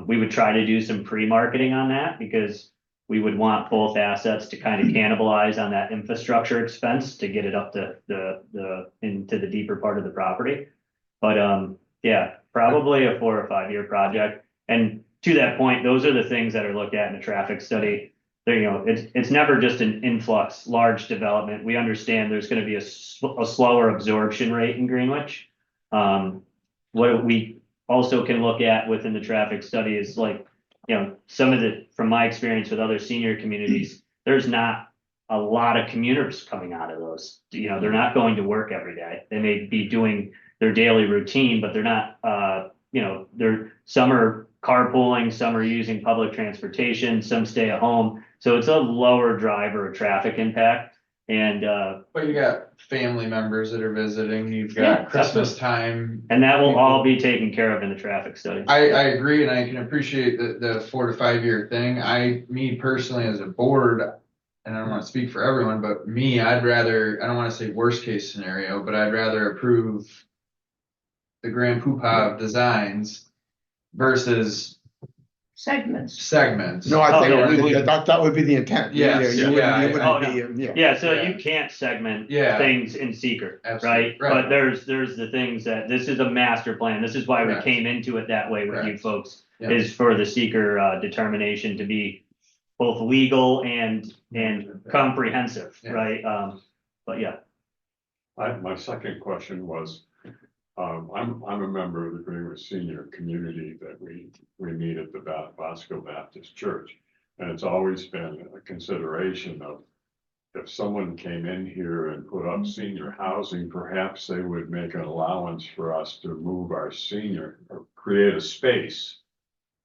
We would try to do some pre-marketing on that because we would want both assets to kind of cannibalize on that infrastructure expense to get it up to into the deeper part of the property. But, yeah, probably a 4 or 5 year project. And to that point, those are the things that are looked at in a traffic study. There, you know, it's never just an influx, large development. We understand there's going to be a slower absorption rate in Greenwich. What we also can look at within the traffic study is like, you know, from my experience with other senior communities, there's not a lot of commuters coming out of those. You know, they're not going to work every day. They may be doing their daily routine, but they're not, you know, some are carpooling, some are using public transportation, some stay at home. So it's a lower driver of traffic impact. And, But you got family members that are visiting, you've Yeah, got Christmas time. and that will all be taken care of in the traffic study. I agree, and I can appreciate the 4 to 5 year thing. Me personally as a board, and I don't want to speak for everyone, but me, I don't want to say worst case scenario, but I'd rather approve the grand poopah of designs versus Segments. No, I Oh, think yeah. that would be the intent. Yes, You yeah, wouldn't be, Yeah, so Yeah. you can't segment Yeah. things in secret, Absolutely, right? right. But there's the things that, this is a master plan. This is why we Correct. came into it that way with you Correct. folks, Yeah. is for the seeker determination to be both legal and comprehensive, Yeah. right? But yeah. My second question was, I'm a member of the Greenwich Senior Community that we meet at the Bosco Baptist Church. And it's always been a consideration of if someone came in here and put up senior housing, perhaps they would make an allowance for us to move our senior or create a space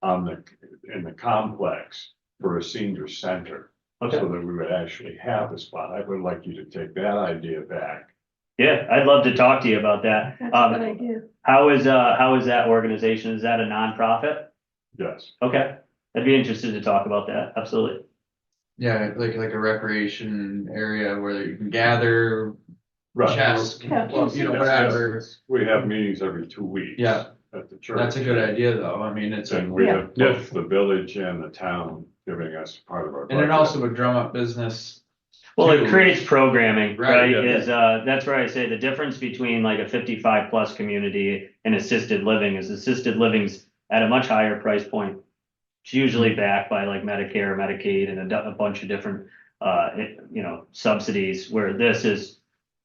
in the complex for a senior center. Okay. So that we would actually have a spot. I would like you to take that idea back. Yeah, I'd love to talk to you about that. That's a good idea. How is that organization? Is that a nonprofit? Yes. Okay, I'd be interested to talk about that. Absolutely. Yeah, like a recreation area where you can gather, chess, Yeah. whatever. We have meetings every 2 weeks. Yeah. At the church. That's a good idea, though. I mean, And we have both the village and the town giving us part of our. and it also would drum up business. Well, it too. creates programming, Right, right? yeah. That's where I say the difference between like a 55 plus community and assisted living is assisted living's at a much higher price point. It's usually backed by like Medicare, Medicaid, and a bunch of different, subsidies, where this is,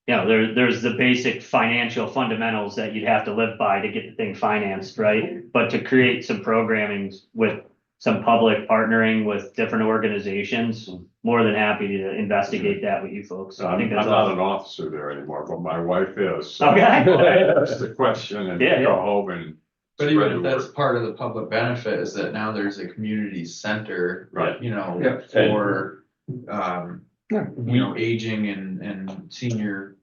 there's the basic financial fundamentals that you'd have to live by to get the thing financed, right? But to create some programming with some public partnering with different organizations, more than happy to investigate that with you folks. So I I'm think not that's awesome. an officer there anymore, but my wife is. So Okay. That's the question and Yeah, go yeah. home and. But spread even the if that's word. part of the public benefit is that now there's a community center, Right. Yeah. for, aging and senior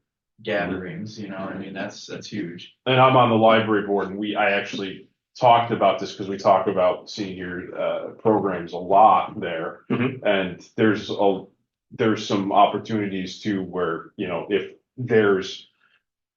gatherings, I mean, that's huge. And I'm on the library board and I actually talked about this because we talk about senior programs a lot there. Mhm. And there's some opportunities too where, if there's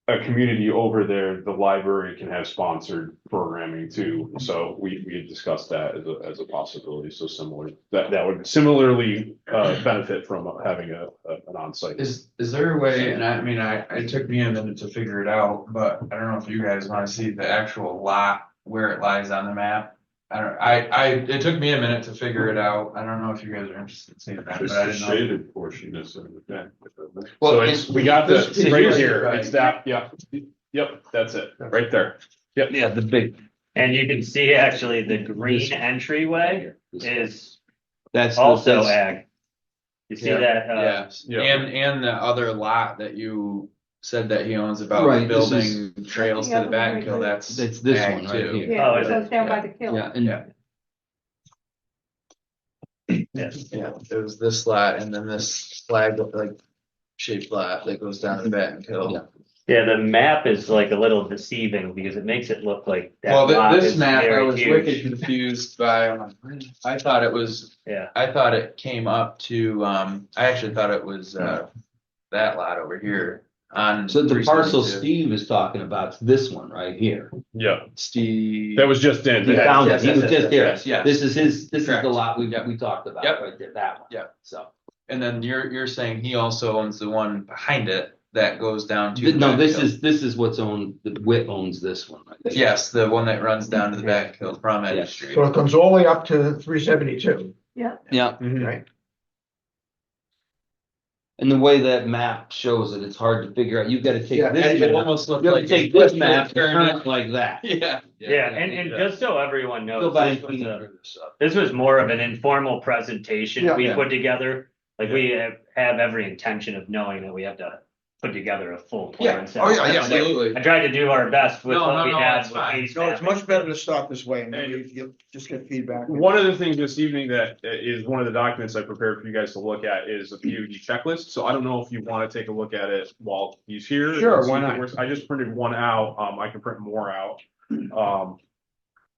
a community over there, the library can have sponsored programming too. So we had discussed that as a possibility. So similar, that would similarly benefit from having an onsite. Is there a way, and I mean, it took me a minute to figure it out, but I don't know if you guys want to see the actual lot where it lies on the map. It took me a minute to figure it out. I don't know if you guys are interested in seeing that, but Just I the didn't know. shaded portion is in the back. So we got this- this right here's here. the- It's that, yeah. Yep, that's it, right there. Yep. Yeah, the big. And you can see actually the green entryway is That's also ag. You see Yeah. that? Yeah, and the other lot that you said that he owns about Right, this building trails to Yeah, the back right hill, there. that's It's this ag one right too. here. Yeah, Oh, it is goes down by the kill. Yeah, and Yeah. Yes. Yeah, it was this lot and then this flag shaped lot that goes down the back hill. Yeah. Yeah, the map is like a little deceiving because it makes it look like that Well, lot this is map, I very was huge. wicked confused by, I thought it was, Yeah. I thought it came up to, I actually thought it was, that lot over here. on. So the parcel 372. Steve is talking about is this one right here. Yeah, Steve. that was just in. He found it, Yes, he was yes, just yes, here. yes, yes. This is his, this is the Correct. lot we talked about, Yep. right there, that one. Yep. So, And then you're saying he also owns the one behind it that goes down to. no, Back Hill. this is what's owned, the Witt owns this one right there. Yes, the one that runs down to the back hill from Edge Yes. Street. So it comes all the way up to 372, Yeah, Yeah, right? and the way that map shows it, it's hard to figure out, you've gotta take Yeah, this It map, almost looked you have like. to take this map, turn it like that. Yeah. Yeah, and just so everyone Go knows, by this and was clean a, this up. this was more of an informal presentation Yeah. we Yeah. put together. Like we have every intention of knowing that we have to put together a full plan. So Absolutely. I tried to do our best with No, what no, we no, had. it's with fine. base No, it's mapping. much better to start this way, and then you just get feedback. One of the things this evening that is one of the documents I prepared for you guys to look at is a PUD checklist. So I don't know if you want to take a look at it while he's here. Sure, and see why if it not? works. I just printed one out. I can print more out. And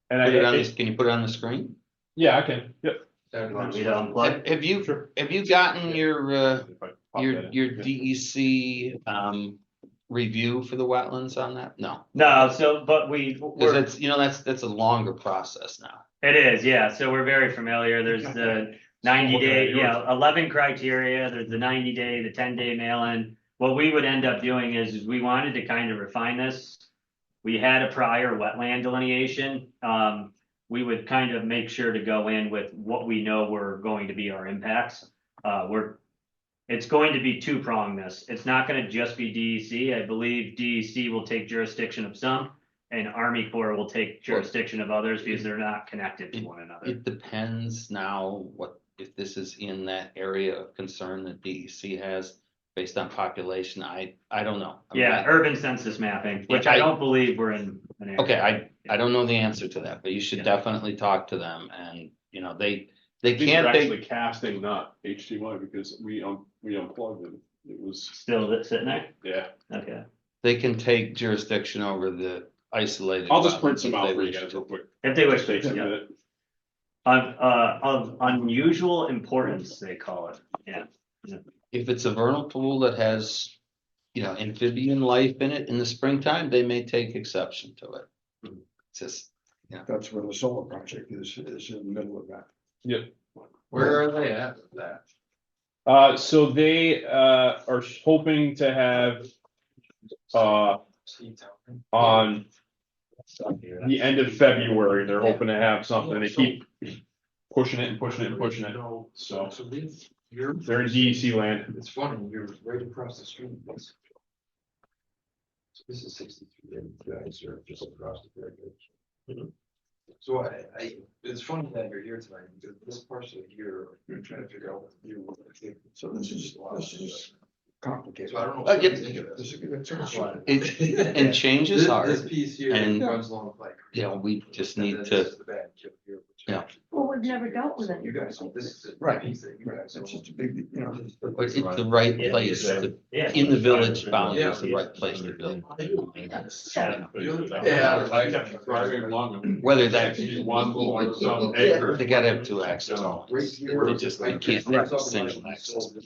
Put it on this, can you put it on the screen? yeah, I can. Yep. Want me to unplug? Have you gotten your, If I pop that in. your Yeah. DEC, review for the wetlands on that? No. No, so, but Cause it's, you know, that's a longer process now. it is, yeah, so we're very familiar, there's the 90-day, Looking at yours. 11 criteria, there's the 90-day, the 10-day mail-in. What we would end up doing is we wanted to kind of refine this. We had a prior wetland delineation, we would kind of make sure to go in with what we know were going to be our impacts. It's going to be two-pronged this, it's not gonna just be DEC, I believe DEC will take jurisdiction of some, and Army Corps will take jurisdiction of others because they're not connected to one another. It depends now if this is in that area of concern that DEC has based on population. I don't know. I mean, Yeah, urban census mapping, which I don't believe we're in an area. Okay, I don't know the answer to that, but you should definitely talk to them and, you know, they These are can't, actually casting, not HTY, because we unplugged them. It was, Still sitting there? yeah. Okay. they can take jurisdiction over the isolated. I'll just print wetlands some if out they for you wish guys to. real quick. If they wish to, Takes a yeah. minute. Of unusual importance, they call it, yeah. If it's a vernal pool that has, you know, amphibian life in it in the springtime, they may take exception to it. It's just, That's where the solar project is in the middle of that. Yep. Where are they at with that? So they are hoping to have on the end of February, they're hoping to have something. They keep pushing it and pushing it and pushing it. So they're in DEC land. It's funny, you're right across the street. This is 63, you guys are just across the bridge. So it's funny that you're here tonight, because this parcel here, you're trying to figure out what to do. So this is complicated. So I don't know. Yeah. This is good. and change is hard. This piece here and- runs along the bike. You know, we just And need then to, this is the bad kid here, which- Yeah. well, we've never dealt with it. You guys, this is the Right. piece that you guys. It's just a big, you know. but it's the right place, Yeah. in the village boundary is the right place to build. Whether that's one or some acre. they gotta have two access. They just, they can't have a single access. You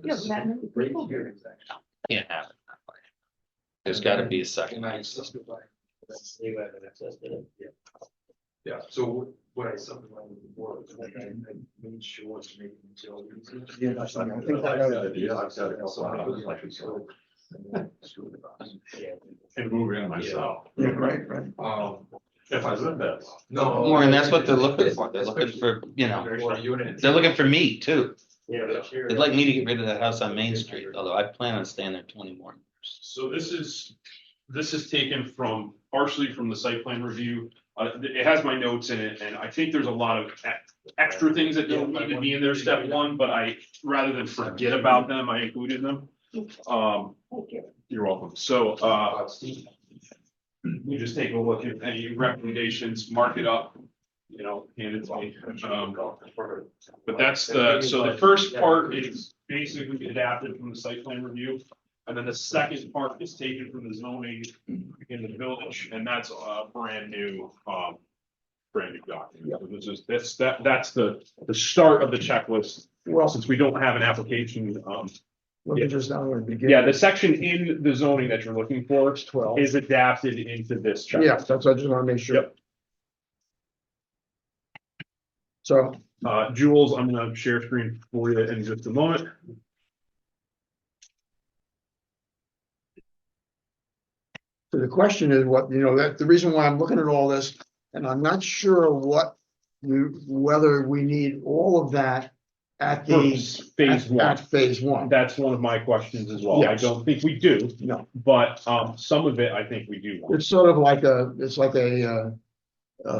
have that many people here. Can't have it that way. There's gotta be a second. Yeah, so what I subdivided before, was like I made sure to make it utilities. Yeah, that's like, I think that- Yeah, I've got it. So I was like, so. And move in myself. Yeah, right. If I live that. No. More, and that's what they're looking for. They're looking for, you know, they're looking for me too. They'd like me to get rid of that house on Main Street, although I plan on staying there 20 more years. So this is taken from, partially from the site plan review. It has my notes in it, and I think there's a lot of extra things that don't need to be in there, step one, but rather than forget about them, I included them. You're welcome. So, you just take a look at any recommendations, mark it up, you know, hand it to me. But that's so the first part is basically adapted from the site plan review. And then the second part is taken from the zoning in the village, and that's a brand new document. So that's the start of the checklist. Well, since we don't have an application, Let me just now begin. Yeah, the section in the zoning that you're looking for 12. is adapted into this chapter. Yeah, that's, I just want to make sure. Yep. So, Jules, I'm gonna share screen for you in just a moment. so the question is what, that the reason why I'm looking at all this, and I'm not sure whether we need all of that at the Phase one. At phase one. That's one of my questions as well. I Yes. don't think we do, No, but some of it I think we do want. it's sort of like it's like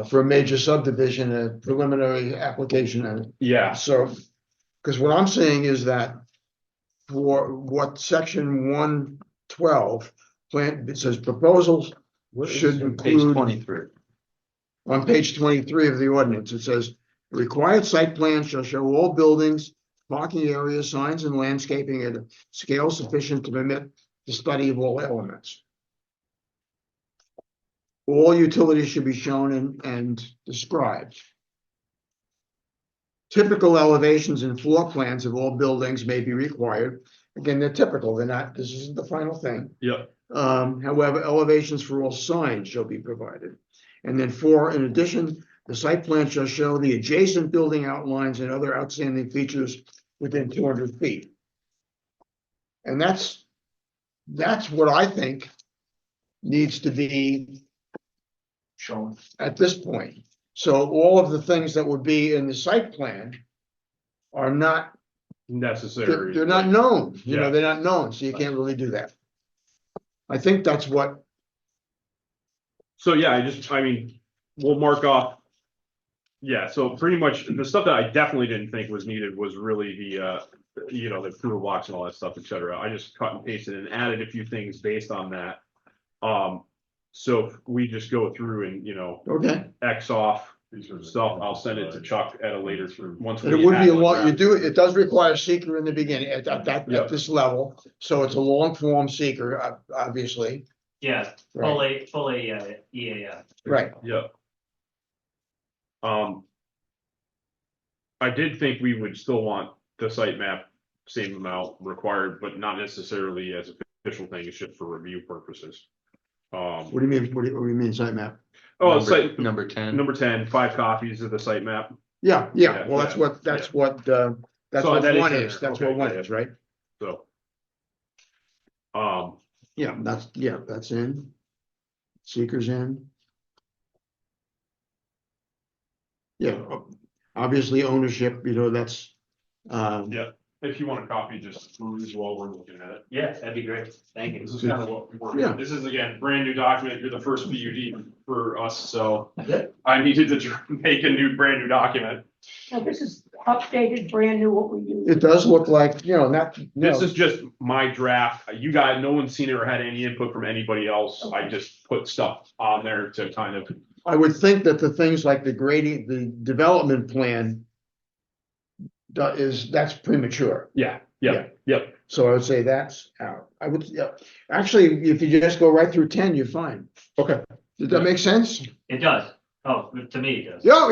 for a major subdivision, a preliminary application. And Yeah, so, because what I'm saying is that for what section 112 plan, it says proposals should Page include 23. on page 23 of the ordinance, it says required site plan shall show all buildings, parking areas, signs and landscaping at a scale sufficient to permit the study of all elements. All utilities should be shown and described. Typical elevations and floor plans of all buildings may be required. Again, they're typical, they're not, this isn't the final thing. yep, However, elevations for all signs shall be provided. And then in addition, the site plan shall show the adjacent building outlines and other outstanding features within 200 feet. And that's what I think needs to be shown at this point. So all of the things that would be in the site plan are not necessary. they're not known, Yeah. they're not known, so you can't really do that. I think that's what, So yeah, I mean, we'll mark off. Yeah, so pretty much the stuff that I definitely didn't think was needed was really the the approval blocks and all that stuff, et cetera. I just cut and pasted and added a few things based on that. So if we just go through and, okay. X off stuff, I'll send it to Chuck at a later, once. And it would be a lot, it does require seeker in the beginning at this level, so it's a long form seeker, obviously. Yeah, Right. fully, EAF. Right. Yep. I did think we would still want the site map, same amount required, but not necessarily as official thing, it's just for review purposes. What do you mean, what do you mean site map? Oh, Number- site, number 10. number 10, 5 copies of the site map. Yeah, Yeah, well, that's yeah, what that's yeah. what So that is one in is, there. that's Okay, what one yeah. is, right? So. That's in. Seekers in. Yeah, obviously ownership, that's. Yeah, if you want a copy, just peruse while we're looking at it. Yeah, that'd be great. Thank you. This is kind of what we're, Yeah. this is again, brand new document. You're the first PUD for us, so I needed to make a brand new document. Now, this is updated, brand new, what we use. It does look like, This is just my draft. You guys, no one's seen it or had any input from anybody else. I just put stuff on there to kind of. I would think that the things like the grading, the development plan. That's premature. Yeah. So I would say that's out. Actually, if you just go right through 10, you're fine. Okay. Did that make sense? It does. Oh, to me it does. Yeah.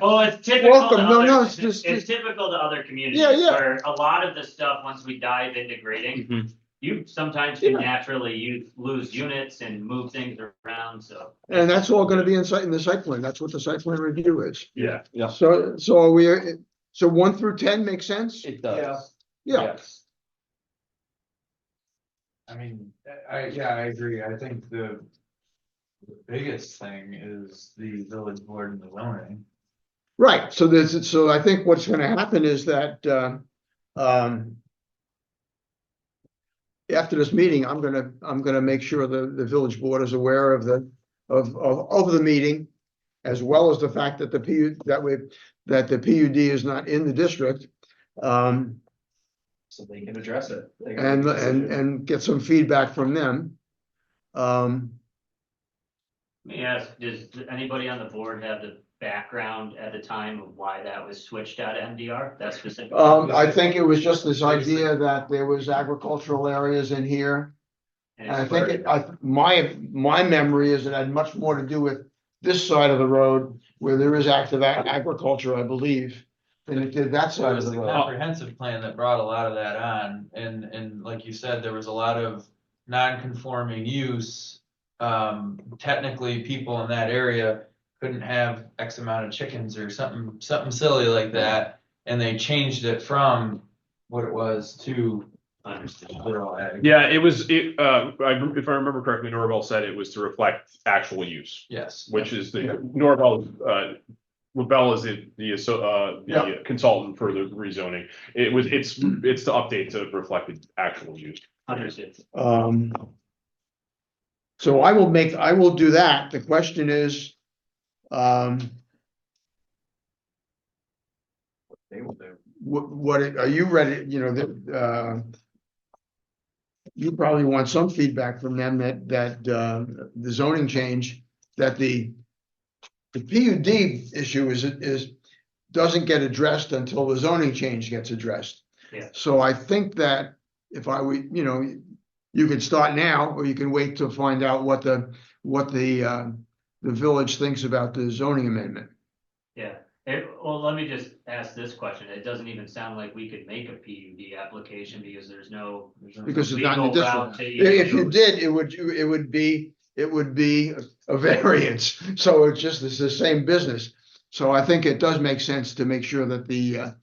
Well, it's typical. Welcome. To No, other- no, it's just- It's typical to other communities. Yeah, yeah. Where a lot of the stuff, once we dive into grading, you sometimes can naturally lose units and move things around, so. And that's all gonna be in the site plan. That's what the site plan review is. Yeah. So 1 through 10 makes sense? It does. Yeah. I mean, I agree. I think the biggest thing is the village board and the zoning. Right, so I think what's gonna happen is that, after this meeting, I'm gonna make sure the village board is aware of the meeting, as well as the fact that the PUD is not in the district. So they can address it. And get some feedback from them. Let me ask, does anybody on the board have the background at the time of why that was switched out of MDR? That's specific. I think it was just this idea that there was agricultural areas in here. And I think my memory is it had much more to do with this side of the road where there is active agriculture, I believe. and it did that So it side of was the the road. comprehensive plan that brought a lot of that on, and like you said, there was a lot of non-conforming use. Technically, people in that area couldn't have X amount of chickens or something silly like that, and they changed it from what it was to. Literal ag. Yeah, it was, if I remember correctly, Norvell said it was to reflect actual use, Yes. which is the, Norvell, Rebel is the consultant for the rezoning. It's to update to reflect the actual use. Understood. So I will do that. The question is, what are you ready, you know, you probably want some feedback from them that the zoning change, that the PUD issue is doesn't get addressed until the zoning change gets addressed. Yeah. So I think that if I would, you know, you could start now, or you can wait to find out what the village thinks about the zoning amendment. Yeah, well, let me just ask this question. It doesn't even sound like we could make a PUD application because there's no. Because it's not in the legal route district. to even If you go- did, it would be a variance. So it's the same business. So I think it does make sense to make sure that the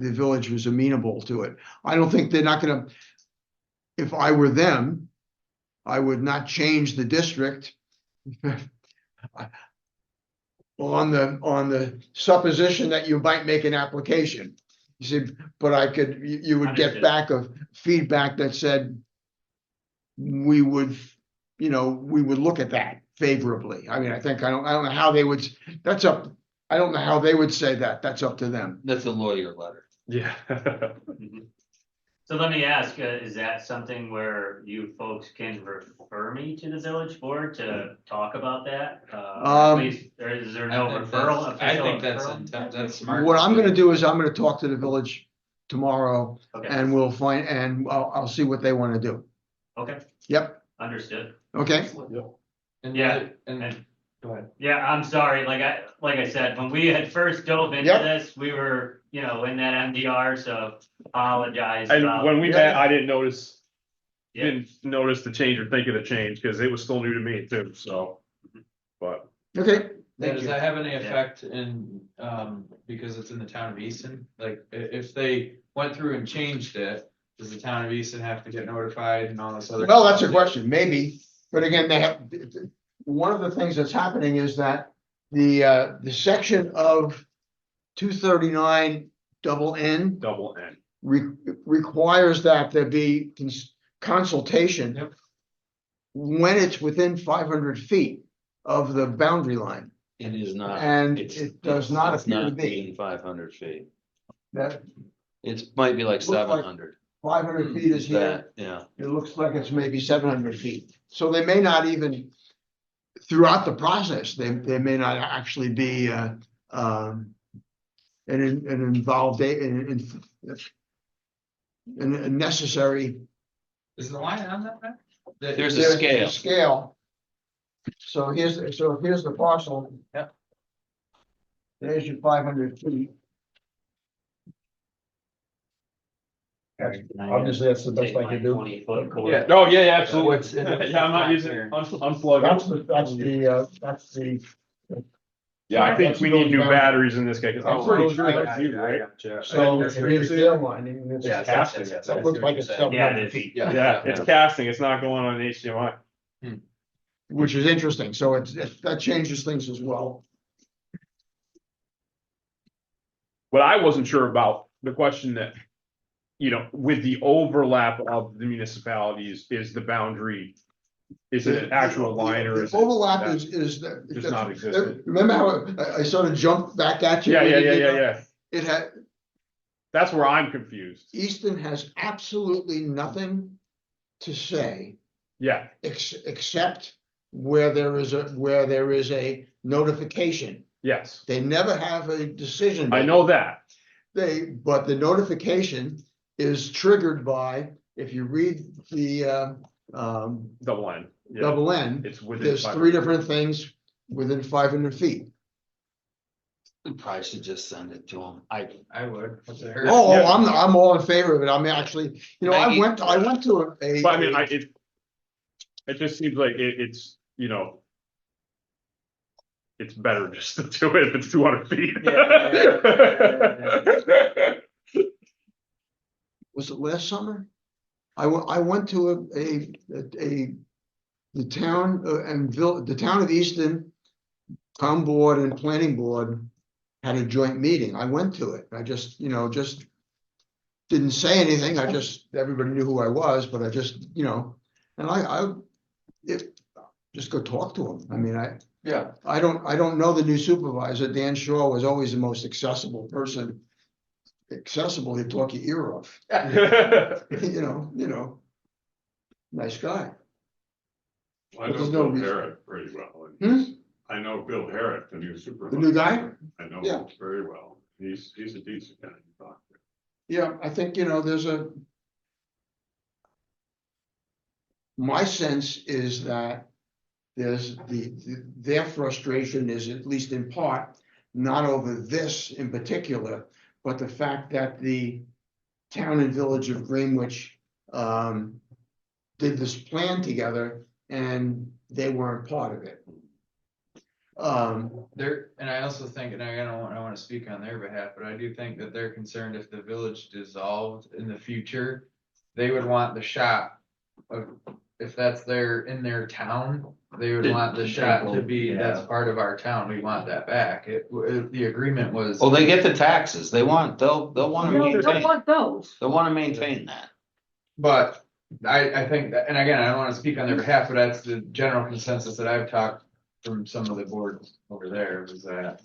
village was amenable to it. I don't think they're not gonna, if I were them, I would not change the district on the supposition that you might make an application. You see, but you would get Understood. back a feedback that said we would look at that favorably. I mean, I don't know how they would, I don't know how they would say that. That's up to them. That's a lawyer letter. Yeah. Mhm. So let me ask, is that something where you folks can refer me to the village board to talk about that? Please, or is there no referral? I official think referral? that's smart. What I'm gonna do is I'm gonna talk to the village tomorrow Okay, and I'll see what they wanna do. okay, Yep, understood. okay? And Yeah, and go ahead. Yeah, I'm sorry, like I said, when we had first dove into Yep. this, we were, in that MDR, so apologize. And about- when we met, I didn't notice Yeah. the change or think of the change, because it was still new to me too, so. But Okay. Now, does that have any effect in, because it's in the town of Easton? Like, if they went through and changed it, does the town of Easton have to get notified and all this other? Well, that's a question, maybe, but again, one of the things that's happening is that the section of 239 N double N. requires that there be consultation Yep. when it's within 500 feet of the boundary line. It is not. And It's- it does not it's appear to not be. within 500 feet. That It might be like Looks like 700. 500 feet is here. That, yeah. It looks like it's maybe 700 feet. So they may not even, throughout the process, they may not actually be an involved, a necessary. Is the line on that map? There's a scale. Scale. So here's the parcel. Yep. There's your 500 feet. Obviously, that's the best I can do. 20-foot cord. Yeah. Oh, yeah, absolutely. What's in it? Yeah, I'm not using it, unplug That's the. Yeah, I think we need new That's- batteries in this guy, because I'm pretty sure that's you, right? So here's the scale line, and it's Yeah, casting. yes, It looks like it's Yeah, 700 it is. feet. Yeah, it's casting, it's not going on an HDMI. Which is interesting, so that changes things as well. What I wasn't sure about, the question that, with the overlap of the municipalities, is the boundary, is it an actual line or is it? Overlap that is. Does not exist. Remember how I sort of jumped back at you? Yeah, when yeah, you yeah, did yeah, that? yeah. It had, That's where I'm confused. Easton has absolutely nothing to say Yeah, except where there is a notification. yes, They never have a decision. I know that. But the notification is triggered by, if you read the Double N. Yeah. double N, It's within. there's 500. three different things within 500 feet. We probably should just send it to them. I would. What's it hurt? Oh, I'm all in favor of it. I'm actually, I went to a. But I mean, it just seems like it's, it's better just to do it if it's 200 feet. Was it last summer? I went to the town the town of Easton, town board and planning board had a joint meeting. I went to it. I just didn't say anything. Everybody knew who I was, but I just, and I just go talk to him. I mean, I don't know the new supervisor. Dan Shaw was always the most accessible person. Accessible, he'd talk your ear off. Nice guy. I know Bill Herrick pretty well. I know Bill Herrick, the new supervisor. The new guy? I know him very well. He's a decent guy to talk to. Yeah, I think, my sense is that their frustration is, at least in part, not over this in particular, but the fact that the town and village of Greenwich did this plan together and they weren't part of it. And I also think, and I don't want to speak on their behalf, but I do think that they're concerned if the village dissolved in the future, they would want the shop of, if that's in their town, they would want the shop to be, that's part of our town, we want that back. The agreement was. Well, they get the taxes. They'll want to They don't want those. They'll want to maintain that. But I think that, and again, I don't want to speak on their behalf, but that's the general consensus that I've talked from some of the boards over there was that.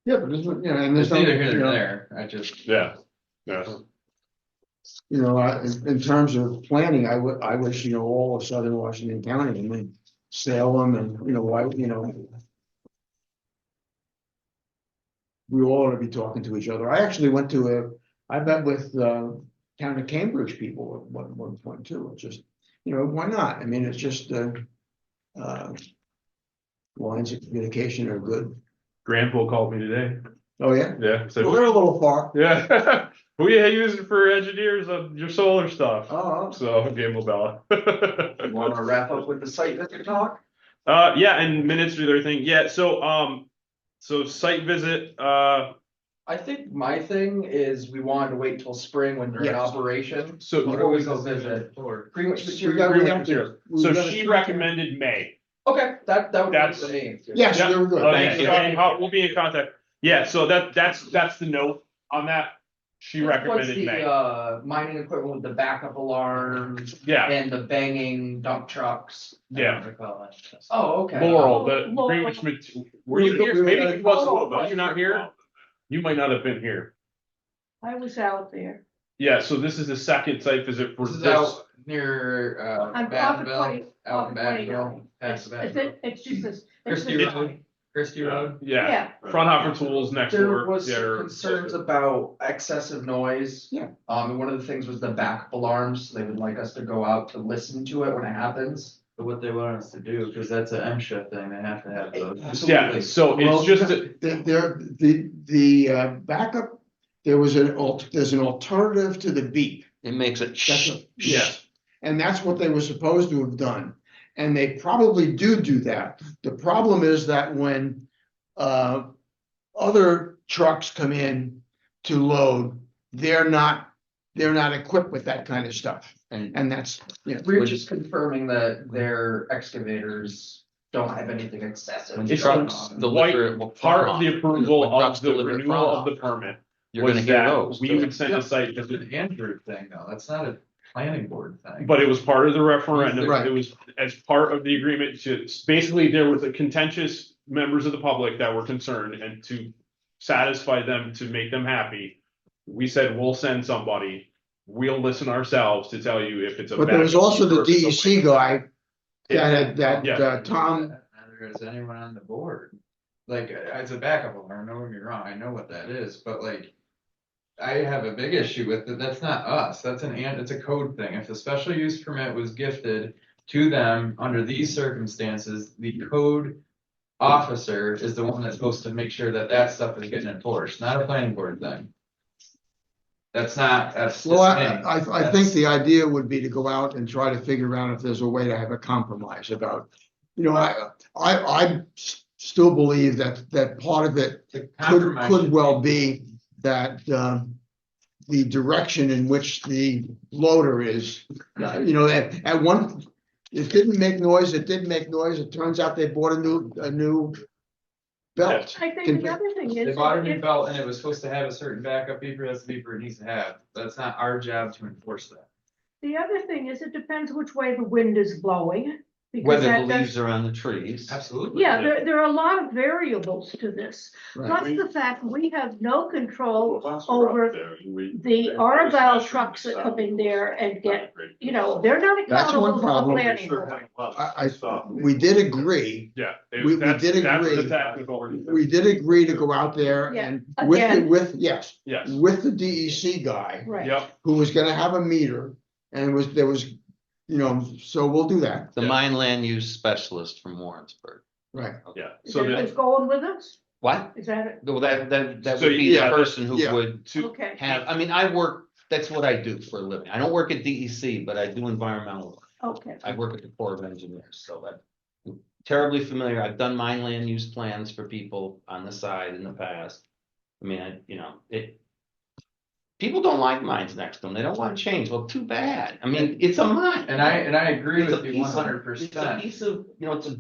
Yeah, but and It's neither here nor there. I just. Yeah. In terms of planning, I wish, all of Southern Washington County, I mean, Salem and, why, we all ought to be talking to each other. I actually I met with town of Cambridge people at one point too. It's just, why not? I mean, it's just lines of communication are good. Granville called me today. Oh, yeah? Yeah. So Well, they're a little far. Yeah. Who you using for engineers of your solar stuff? Oh. So Granville Bella. You want to wrap up with the site visit talk? Yeah, and minutes to their thing. Yeah, so site visit, I think my thing is we wanted to wait till spring when they're in operation. So before we go visit. Greenwich Materials. So she recommended May. Okay, that would be for me. Yes, very good. We'll be in contact. Yeah, so that's the note on that. She recommended May. What's the mining equipment with the backup alarms? Yeah. And the banging dump trucks? Yeah. Oh, okay. Laurel, the Greenwich, were you here? Maybe you wasn't, was you not here? You might not have been here. I was out there. Yeah, so this is the second site visit for This is this. out near, I'm Battenville, out in Battenville, It's past Battenville. just this. Christie Road. Yeah, Fraunhofer Tools next There door. was Yeah, some they're- concerns about excessive noise. Yeah. And one of the things was the backup alarms. They would like us to go out to listen to it when it happens. But what they want us to do, because that's an MSHA thing, they have to have those. Yeah, so it's just the backup, there's an alternative to the beep. It makes it Yes, and that's what they were supposed to have done. And they probably do that. The problem is that when other trucks come in to load, they're not equipped with that kind of stuff. And that's, We're just confirming that their excavators don't have anything excessive. When It's trucks deliver part of the approval when trucks of the deliver renewal of the Fraunhofer, permit. You're was gonna hear that those. We too. would send a site It's visit, an Andrew thing though, that's not a planning board thing. but it was part of the referendum. Right. It was as part of the agreement to, basically, there was a contentious members of the public that were concerned, and to satisfy them, to make them happy, we said, we'll send somebody. We'll listen ourselves to tell you if it's a. but there was also the backup or DEC guy Yeah. that Tom. Neither is anyone on the board. Like, as a backup alarm, don't get me wrong, I know what that is, but like. I have a big issue with it. That's not us. It's a code thing. If the special use permit was gifted to them under these circumstances, the code officer is the one that's supposed to make sure that that stuff is getting enforced, not a planning board thing. That's just Well, me. I think the idea would be to go out and try to figure out if there's a way to have a compromise about, I still believe that part of it The compromise could should well be that, the direction in which the loader is, at one, it didn't make noise, it did make noise. It turns out they bought a new belt. I think the other thing They is, bought a new if- belt and it was supposed to have a certain backup beeper, that's the beeper it needs to have. That's not our job to enforce that. the other thing is, it depends which way the wind is blowing. because Whether the that does- leaves are on the trees. Absolutely. Yeah, there are a lot of variables to this, Right. plus the fact we have no control over the Argyle trucks that come in there and get, they're not That's one accountable to the problem. planning board. We did agree, Yeah. We that's- did that's the agree. technical. we did agree to go out there Yeah, and again. Yes, with the DEC guy, Right. yep, who was gonna have a meter, and there was, so we'll do that, The mine land use specialist from Warrensburg. right? yeah. Is So that the, going with us? What? Is that it? Well, that So, would be yeah, the person who yeah. would Okay. have, I mean, that's what I do for a living. I don't work at DEC, but I do environmental work. Okay. I work at the Corps of Engineers, so I'm terribly familiar. I've done mine land use plans for people on the side in the past. I mean, people don't like mines next to them. They don't want to change. Well, too bad. I mean, it's a mine. And I agree It's a with you piece one of- hundred It's a percent. piece of,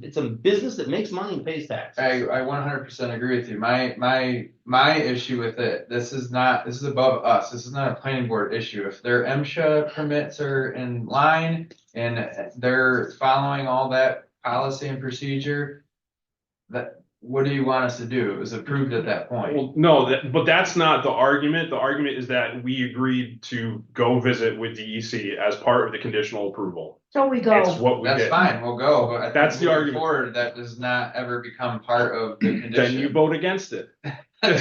it's a business that makes money and pays taxes. I 100% agree with you. My issue with it, this is above us. This is not a planning board issue. If their MSHA permits are in line and they're following all that policy and procedure, what do you want us to do? It was approved at that point. well, no, but that's not the argument. The argument is that we agreed to go visit with DEC as part of the conditional approval. So we It's go. what we That's did. fine, we'll go, but I think That's the moving argument. forward, that does not ever become part of the Then you condition. vote against it. Us as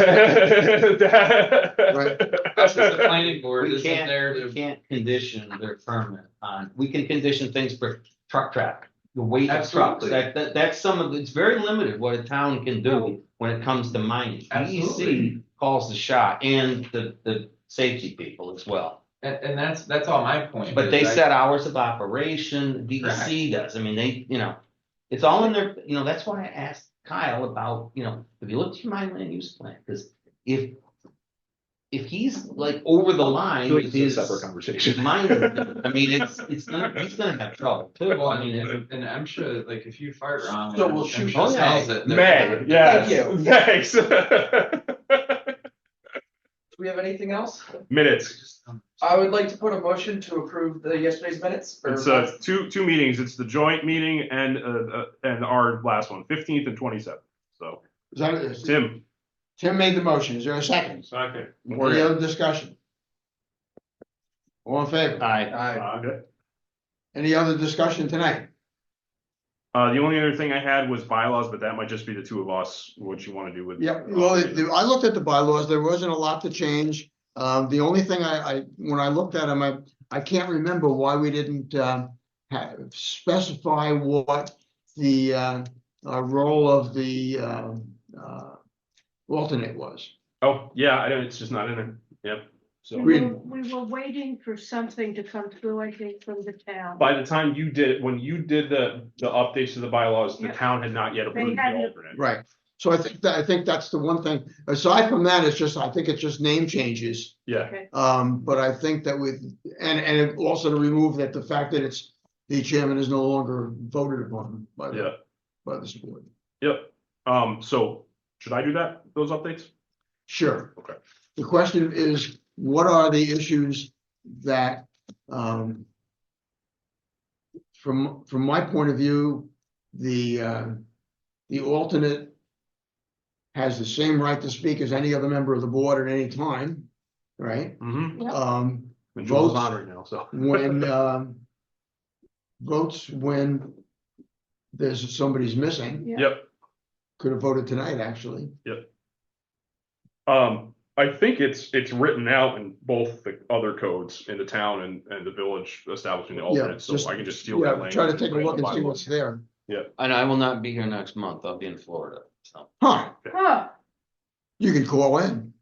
the planning board We isn't there we to. can't condition their permit on, we can condition things for truck traffic, the weight of trucks. Absolutely. That's it's very limited what a town can do when it comes to mining. Absolutely. DEC calls the shot and the safety people as well. And that's all my point. But is they I- set hours of operation, DEC does, I mean, it's all in their, that's why I asked Kyle about, have you looked at your mine land use plan? Because if he's like over the line with It's a his separate conversation. mining, I mean, he's gonna have trouble too. Well, I mean, and I'm sure, like, if you fart wrong. So and we'll MSHA shoot Oh, yeah. sells it, they're- May, yes, Thank you. thanks. Do we have anything else? Minutes. I would like to put a motion to approve yesterday's minutes. It's two meetings. It's the joint meeting and our last one, 15th and 27th. So Tim made the motion, is there a second? Okay. Any other discussion? All in favor? Aye. Okay. Any other discussion tonight? The only other thing I had was bylaws, but that might just be the two of us, what you want to do with. Yeah, well, I looked at the bylaws, there wasn't a lot to change. The only thing when I looked at them, I can't remember why we didn't specify what the role of the alternate was. Oh, yeah, it's just not in there. Yep. So We were waiting for something to come through, I think, from the town. by the time when you did the updates to the bylaws, the Yeah. town had not yet approved the hadn't- alternate. Right, so I think that's the one thing, aside from that, I think it's just name changes. Yeah. Okay. But I think that and also to remove the fact that the chairman is no longer voted upon by this board. Yep. So should I do those updates? Sure. Okay. The question is, what are the issues that, from my point of view, the alternate has the same right to speak as any other member of the board at any time, right? Mm-hmm. Yep. And Joel's on right now, so. When votes when somebody's missing. Yeah. Yep. Could have voted tonight, actually. Yep. I think it's written out in both the other codes in the town and the village establishing the alternates, so just- I can just steal that language. Try to take a and look put it and in see the what's there. And I will not be here next month. I'll be in Florida, so. Huh, Huh, you can call in.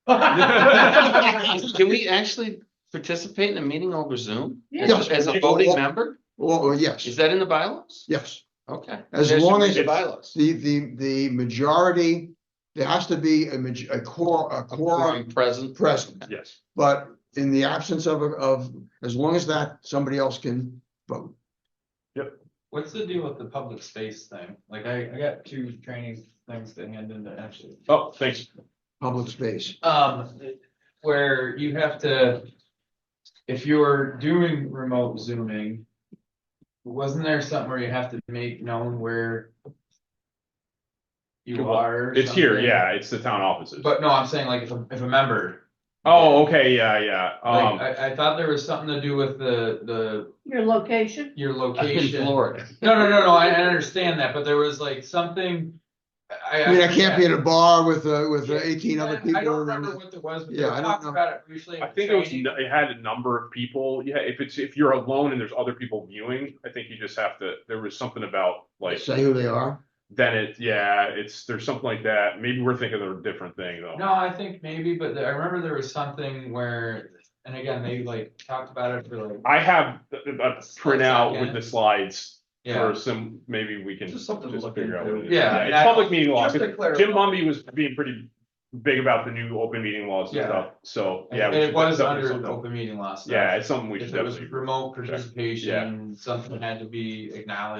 Can we actually participate in a meeting over Zoom? Yes. As a voting member? Well, yes, Is that in the bylaws? yes. Okay. As Maybe I should long read as the bylaws. the majority, there has to be a quorum Present. present. Yes. But in the absence of, as long as that, somebody else can vote. What's the deal with the public space thing? Like, I got 2 training things to hand in to actually. Oh, thanks. Public space. Where you have to, if you're doing remote zooming, wasn't there something where you have to make known where you are? Or It's here, something? yeah, it's the town offices. But no, I'm saying like if a member. Oh, okay, yeah. Like, I thought there was something to do with your location? your In location. Florida. No, I understand that, but there was like something. I mean, I can't be in a bar with 18 other people. I don't remember what it was, but Yeah, we I don't talked know. about it briefly. I think it had a number of people. Yeah, if you're alone and there's other people viewing, I think you just have to, there was something about like, Say who they are. then there's something like that. Maybe we're thinking of a different thing though. No, I think maybe, but I remember there was something where, and again, maybe like talked about it for like. I have a printout with Second. the slides. Yeah. For some, maybe we can Just something to look figure out into. what it is. Yeah, It's public meeting law. just to 'Cause clarify. Jim Mumby was being pretty big about the new open meeting laws and Yeah. stuff, so, And yeah. we it should was definitely under something. open meeting law stuff. Yeah, it's something we If should it was definitely. remote participation, something had to be acknowledged.